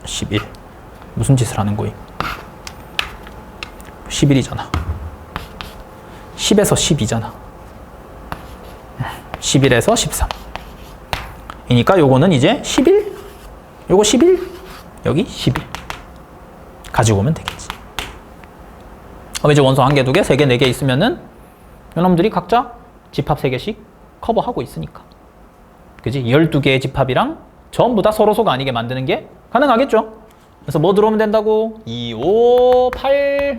11. 무슨 짓을 하는 거임? 11이잖아. 10에서 12잖아. 11에서 13. 이니까 요거는 이제 11, 요거 11, 여기 11. 가지고 오면 되겠지. 그럼 이제 원소 1개, 2개, 3개, 4개 있으면은 요놈들이 각자 집합 3개씩 커버하고 있으니까. 그지? 12개의 집합이랑 전부 다 서로소가 아니게 만드는 게 가능하겠죠? 그래서 뭐 들어오면 된다고? 2, 5, 8,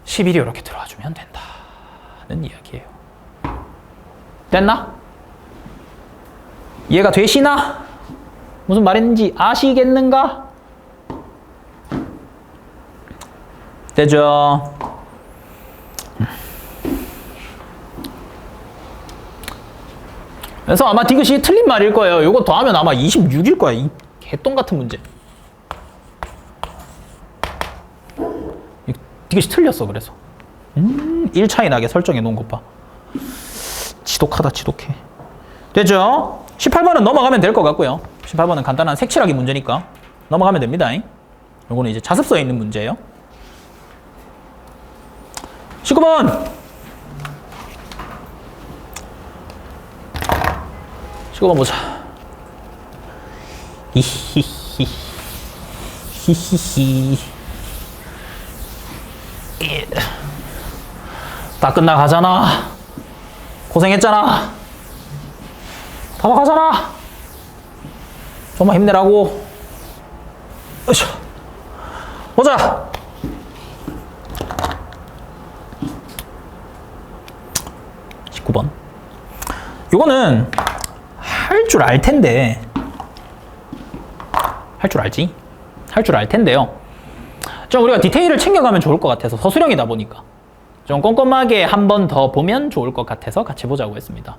11이 이렇게 들어와주면 된다는 이야기예요. 됐나? 이해가 되시나? 무슨 말인지 아시겠는가? 되죠? 그래서 아마 디귿이 틀린 말일 거예요. 이거 더하면 아마 26일 거야. 이 개똥 같은 문제. 디귿이 틀렸어. 그래서 1 차이 나게 설정해 놓은 것 봐. 지독하다, 지독해. 됐죠? 18번은 넘어가면 될 것 같고요. 18번은 간단한 색칠하기 문제니까 넘어가면 됩니다. 요거는 이제 자습서에 있는 문제예요. 19번. 19번 보자. 히히히. 히히히. 다 끝나가잖아. 고생했잖아. 다 나가잖아. 좀만 힘내라고. 으쌰. 보자. 19번. 이거는 할 줄 알 텐데. 할 줄 알지? 할 줄 알 텐데요. 좀 우리가 디테일을 챙겨가면 좋을 것 같아서, 서술형이다 보니까 좀 꼼꼼하게 한 번 더 보면 좋을 것 같아서 같이 보자고 했습니다.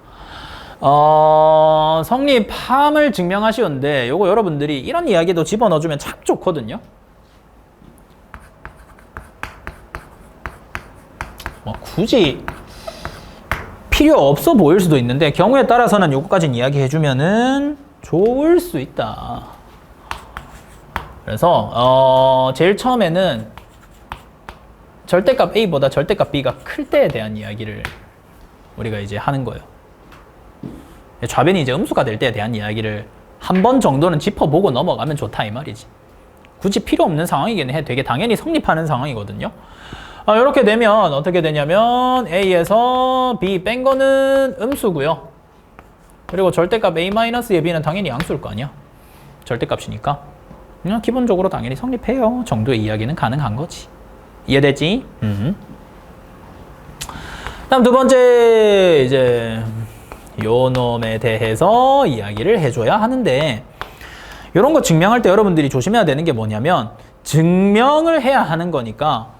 성립함을 증명하시는데 요거 여러분들이 이런 이야기도 집어넣어주면 참 좋거든요. 뭐 굳이 필요 없어 보일 수도 있는데 경우에 따라서는 요거까지는 이야기해주면은 좋을 수 있다. 그래서 제일 처음에는 절대값 A보다 절대값 B가 클 때에 대한 이야기를 우리가 이제 하는 거예요. 좌변이 이제 음수가 될 때에 대한 이야기를 한 번 정도는 짚어보고 넘어가면 좋다 이 말이지. 굳이 필요 없는 상황이긴 해. 되게 당연히 성립하는 상황이거든요. 이렇게 되면 어떻게 되냐면 A에서 B 뺀 거는 음수고요. 그리고 절대값 A-의 B는 당연히 양수일 거 아니야. 절대값이니까. 그냥 기본적으로 당연히 성립해요. 정도의 이야기는 가능한 거지. 이해됐지? 다음 두 번째 이제 요 놈에 대해서 이야기를 해줘야 하는데, 이런 거 증명할 때 여러분들이 조심해야 되는 게 뭐냐면, 증명을 해야 하는 거니까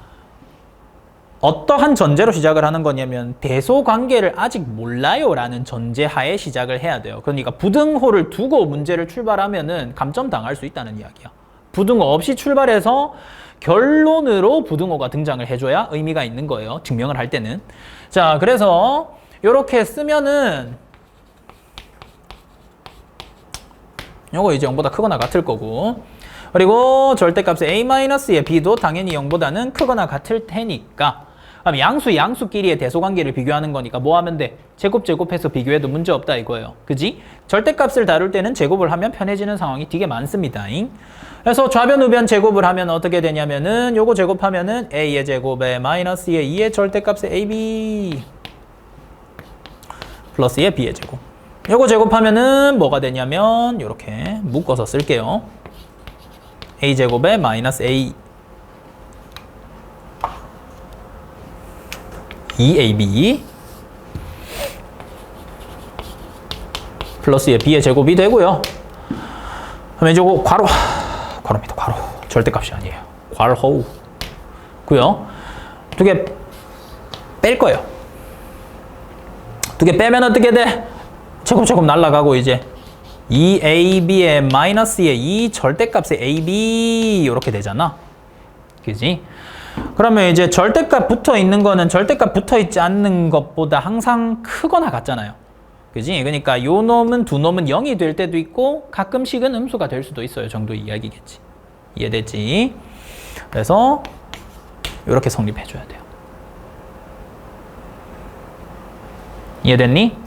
어떠한 전제로 시작을 하는 거냐면 대소관계를 아직 몰라요 라는 전제하에 시작을 해야 돼요. 그러니까 부등호를 두고 문제를 출발하면은 감점 당할 수 있다는 이야기야. 부등호 없이 출발해서 결론으로 부등호가 등장을 해줘야 의미가 있는 거예요. 증명을 할 때는. 자, 그래서 이렇게 쓰면은 요거 이제 0보다 크거나 같을 거고, 그리고 절대값의 a-의 b도 당연히 0보다는 크거나 같을 테니까, 그럼 양수끼리의 대소관계를 비교하는 거니까 뭐 하면 돼? 제곱해서 비교해도 문제 없다 이거예요. 그지? 절대값을 다룰 때는 제곱을 하면 편해지는 상황이 되게 많습니다. 그래서 좌변 우변 제곱을 하면 어떻게 되냐면은 요거 제곱하면은 a의 제곱에 마이너스의 2의 절대값의 ab 플러스의 b의 제곱. 요거 제곱하면은 뭐가 되냐면 요렇게 묶어서 쓸게요. a제곱에 마이너스 a 2ab 플러스의 b의 제곱이 되고요. 그러면 이거 괄호입니다. 괄호. 절대값이 아니에요. 괄호고요. 두 개 뺄 거예요. 두 개 빼면 어떻게 돼? 제곱 날라가고 이제 2ab의 마이너스의 2 절대값의 ab 이렇게 되잖아. 그지? 그러면 이제 절대값 붙어 있는 거는 절대값 붙어 있지 않는 것보다 항상 크거나 같잖아요. 그지? 그러니까 요 놈은 두 놈은 0이 될 때도 있고 가끔씩은 음수가 될 수도 있어요. 정도 이야기겠지. 이해됐지? 그래서 이렇게 성립해 줘야 돼요. 이해됐니?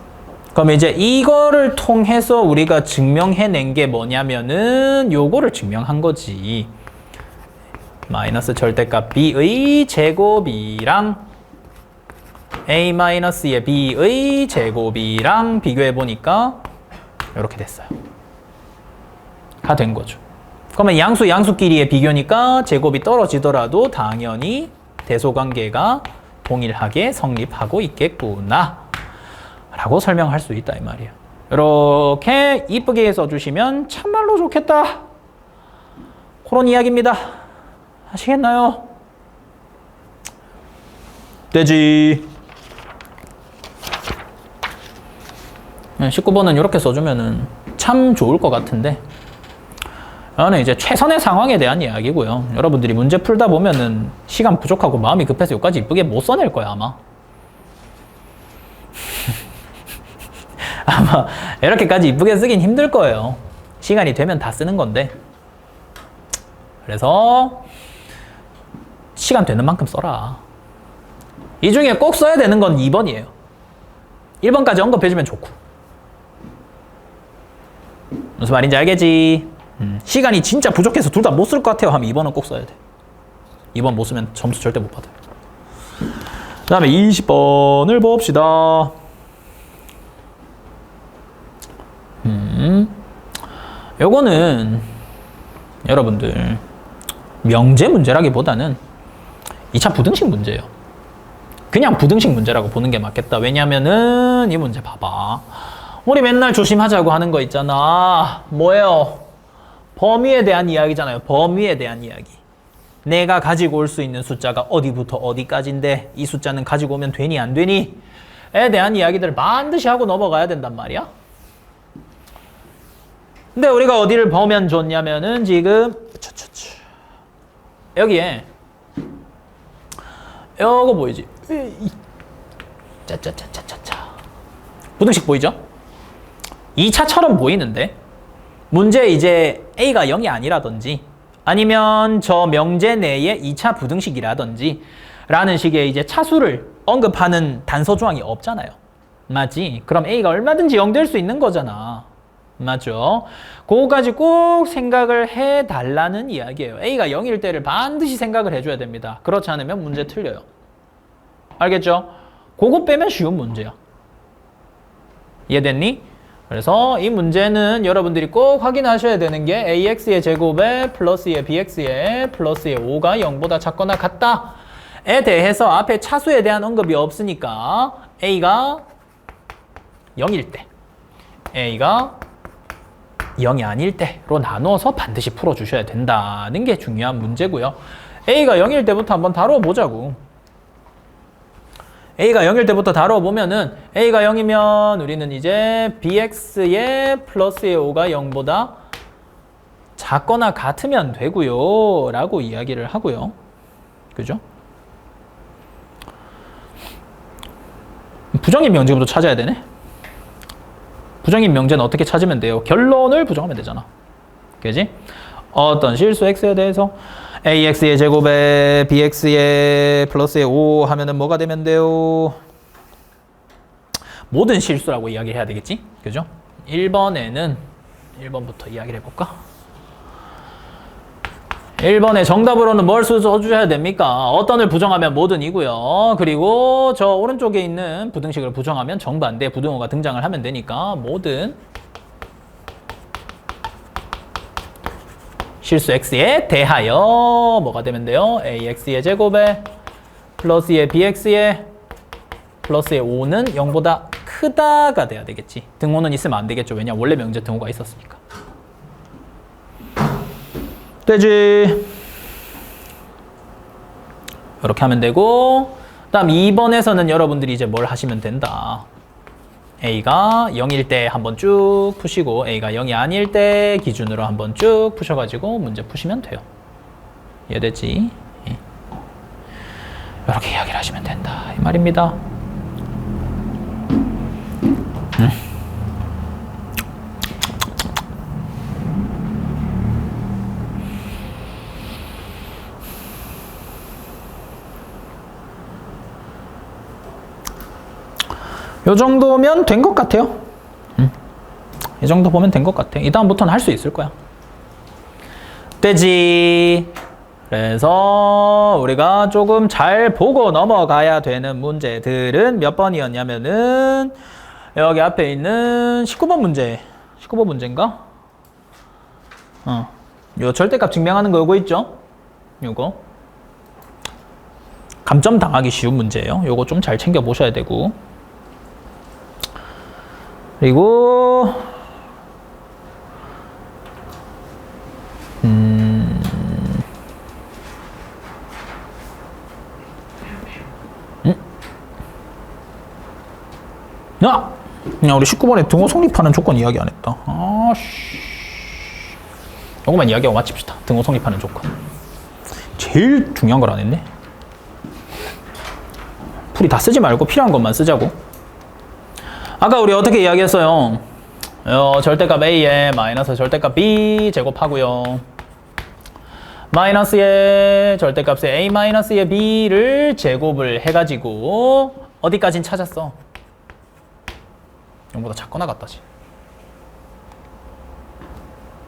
그럼 이제 이거를 통해서 우리가 증명해낸 게 뭐냐면은 요거를 증명한 거지. 마이너스 절대값 b의 제곱이랑 a-의 b의 제곱이랑 비교해보니까 이렇게 됐어요. 가 된 거죠. 그러면 양수끼리의 비교니까 제곱이 떨어지더라도 당연히 대소관계가 동일하게 성립하고 있겠구나 라고 설명할 수 있다 이 말이에요. 이렇게 이쁘게 써주시면 참말로 좋겠다 그런 이야기입니다. 아시겠나요? 되지. 19번은 이렇게 써주면은 참 좋을 것 같은데, 이거는 이제 최선의 상황에 대한 이야기고요. 여러분들이 문제 풀다 보면은 시간 부족하고 마음이 급해서 여기까지 이쁘게 못 써낼 거야 아마. 아마 이렇게까지 이쁘게 쓰긴 힘들 거예요. 시간이 되면 다 쓰는 건데. 그래서 시간 되는 만큼 써라. 이 중에 꼭 써야 되는 건 2번이에요. 1번까지 언급해주면 좋고. 무슨 말인지 알겠지? 시간이 진짜 부족해서 둘 다 못 쓸 것 같아요 하면 2번은 꼭 써야 돼. 2번 못 쓰면 점수 절대 못 받아요. 그 다음에 20번을 봅시다. 요거는 여러분들 명제 문제라기보다는 2차 부등식 문제예요. 그냥 부등식 문제라고 보는 게 맞겠다. 왜냐면은 이 문제 봐봐. 우리 맨날 조심하자고 하는 거 있잖아. 뭐예요? 범위에 대한 이야기잖아요. 범위에 대한 이야기. 내가 가지고 올 수 있는 숫자가 어디부터 어디까지인데 이 숫자는 가지고 오면 되니 안 되니? 에 대한 이야기들을 반드시 하고 넘어가야 된단 말이야. 근데 우리가 어디를 보면 좋냐면은 지금 여기에 요거 보이지? 짜짜짜짜짜짜 부등식 보이죠? 2차처럼 보이는데 문제 이제 A가 0이 아니라든지 아니면 저 명제 내에 2차 부등식이라든지 라는 식의 이제 차수를 언급하는 단서 조항이 없잖아요. 맞지? 그럼 A가 얼마든지 0 될 수 있는 거잖아. 맞죠? 그거까지 꼭 생각을 해달라는 이야기예요. A가 0일 때를 반드시 생각을 해줘야 됩니다. 그렇지 않으면 문제 틀려요. 알겠죠? 그거 빼면 쉬운 문제야. 이해됐니? 그래서 이 문제는 여러분들이 꼭 확인하셔야 되는 게 AX의 제곱에 플러스의 BX의 플러스의 5가 0보다 작거나 같다에 대해서 앞에 차수에 대한 언급이 없으니까 A가 0일 때, A가 0이 아닐 때로 나누어서 반드시 풀어주셔야 된다는 게 중요한 문제고요. A가 0일 때부터 한번 다뤄보자고. A가 0일 때부터 다뤄보면은 A가 0이면 우리는 이제 BX의 플러스의 5가 0보다 작거나 같으면 되고요 라고 이야기를 하고요. 그죠? 부정인 명제부터 찾아야 되네. 부정인 명제는 어떻게 찾으면 돼요? 결론을 부정하면 되잖아. 그지? 어떤 실수 X에 대해서 AX의 제곱에 BX의 플러스의 5 하면은 뭐가 되면 돼요? 모든 실수라고 이야기해야 되겠지? 그죠? 1번에는 1번부터 이야기를 해볼까? 1번에 정답으로는 뭘 써주셔야 됩니까? 어떤을 부정하면 모든이고요. 그리고 저 오른쪽에 있는 부등식을 부정하면 정반대 부등호가 등장을 하면 되니까 모든 실수 x에 대하여 뭐가 되면 돼요? ax의 제곱에 플러스의 bx의 플러스의 5는 0보다 크다가 돼야 되겠지. 등호는 있으면 안 되겠죠. 왜냐? 원래 명제 등호가 있었으니까. 되지. 이렇게 하면 되고, 다음 2번에서는 여러분들이 이제 뭘 하시면 된다. A가 0일 때 한번 쭉 푸시고 A가 0이 아닐 때 기준으로 한번 쭉 푸셔가지고 문제 푸시면 돼요. 이해되지? 이렇게 이야기를 하시면 된다 이 말입니다. 요 정도면 된 것 같아요. 이 정도 보면 된 것 같아. 이 다음부터는 할 수 있을 거야. 되지. 그래서 우리가 조금 잘 보고 넘어가야 되는 문제들은 몇 번이었냐면은 여기 앞에 있는 19번 문제. 19번 문제인가? 요 절대값 증명하는 거 요거 있죠? 요거. 감점 당하기 쉬운 문제예요. 요거 좀 잘 챙겨 보셔야 되고. 그리고 야! 우리 19번에 등호 성립하는 조건 이야기 안 했다. 요거만 이야기하고 마칩시다. 등호 성립하는 조건. 제일 중요한 걸 안 했네. 풀이 다 쓰지 말고 필요한 것만 쓰자고. 아까 우리 어떻게 이야기했어요? 절대값 A에 마이너스 절대값 B 제곱하고요. 마이너스의 절대값에 A 마이너스의 B를 제곱을 해가지고 어디까진 찾았어? 0보다 작거나 같다지.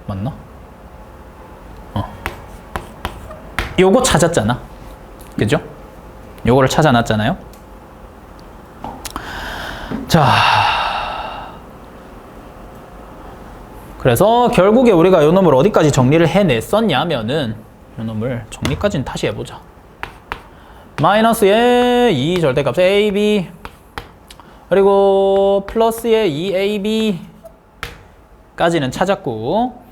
맞나? 요거 찾았잖아. 그죠? 요거를 찾아놨잖아요. 자, 그래서 결국에 우리가 요 놈을 어디까지 정리를 해냈었냐면은 요 놈을 정리까지는 다시 해보자. 마이너스의 2 절대값의 AB 그리고 플러스의 2AB까지는 찾았고,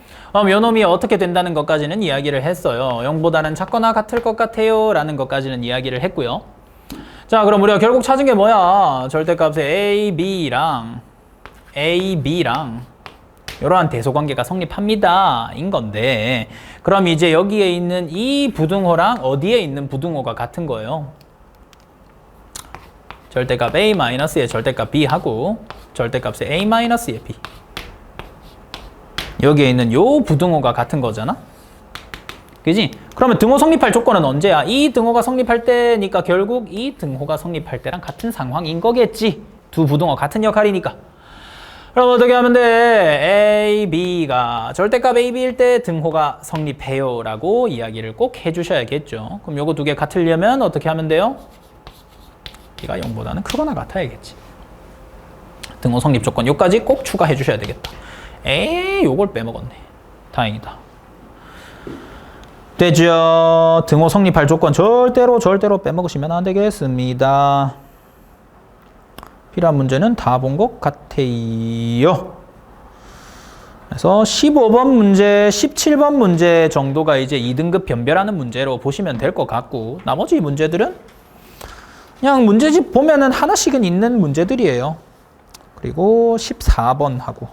요 놈이 어떻게 된다는 것까지는 이야기를 했어요. 0보다는 작거나 같을 것 같아요 라는 것까지는 이야기를 했고요. 자, 그럼 우리가 결국 찾은 게 뭐야? 절대값의 AB랑 이러한 대소관계가 성립합니다 인 건데, 그럼 이제 여기에 있는 이 부등호랑 어디에 있는 부등호가 같은 거예요? 절대값 A-의 절대값 B하고 절대값의 A-의 B, 여기에 있는 요 부등호가 같은 거잖아? 그지? 그러면 등호 성립할 조건은 언제야? 이 등호가 성립할 때니까 결국 이 등호가 성립할 때랑 같은 상황인 거겠지. 두 부등호 같은 역할이니까. 그럼 어떻게 하면 돼? A, B가 절대값 A, B일 때 등호가 성립해요 라고 이야기를 꼭 해주셔야겠죠. 그럼 요거 두 개 같으려면 어떻게 하면 돼요? B가 0보다는 크거나 같아야겠지. 등호 성립 조건 요까지 꼭 추가해 주셔야 되겠다. 에이, 요걸 빼먹었네. 다행이다. 되죠. 등호 성립할 조건 절대로 빼먹으시면 안 되겠습니다. 필요한 문제는 다 본 것 같아요. 그래서 15번 문제, 17번 문제 정도가 이제 2등급 변별하는 문제로 보시면 될 것 같고, 나머지 문제들은 그냥 문제집 보면은 하나씩은 있는 문제들이에요. 그리고 14번하고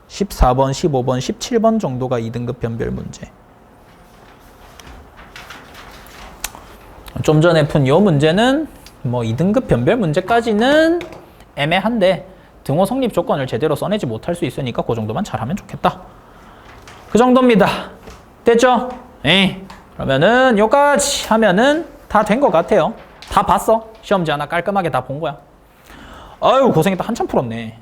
14번, 15번, 17번 정도가 2등급 변별 문제. 좀 전에 푼 요 문제는 뭐 2등급 변별 문제까지는 애매한데 등호 성립 조건을 제대로 써내지 못할 수 있으니까 그 정도만 잘하면 좋겠다. 그 정도입니다. 됐죠? 에이, 그러면은 요까지 하면은 다 된 것 같아요. 다 봤어. 시험지 하나 깔끔하게 다 본 거야. 아유, 고생했다. 한참 풀었네.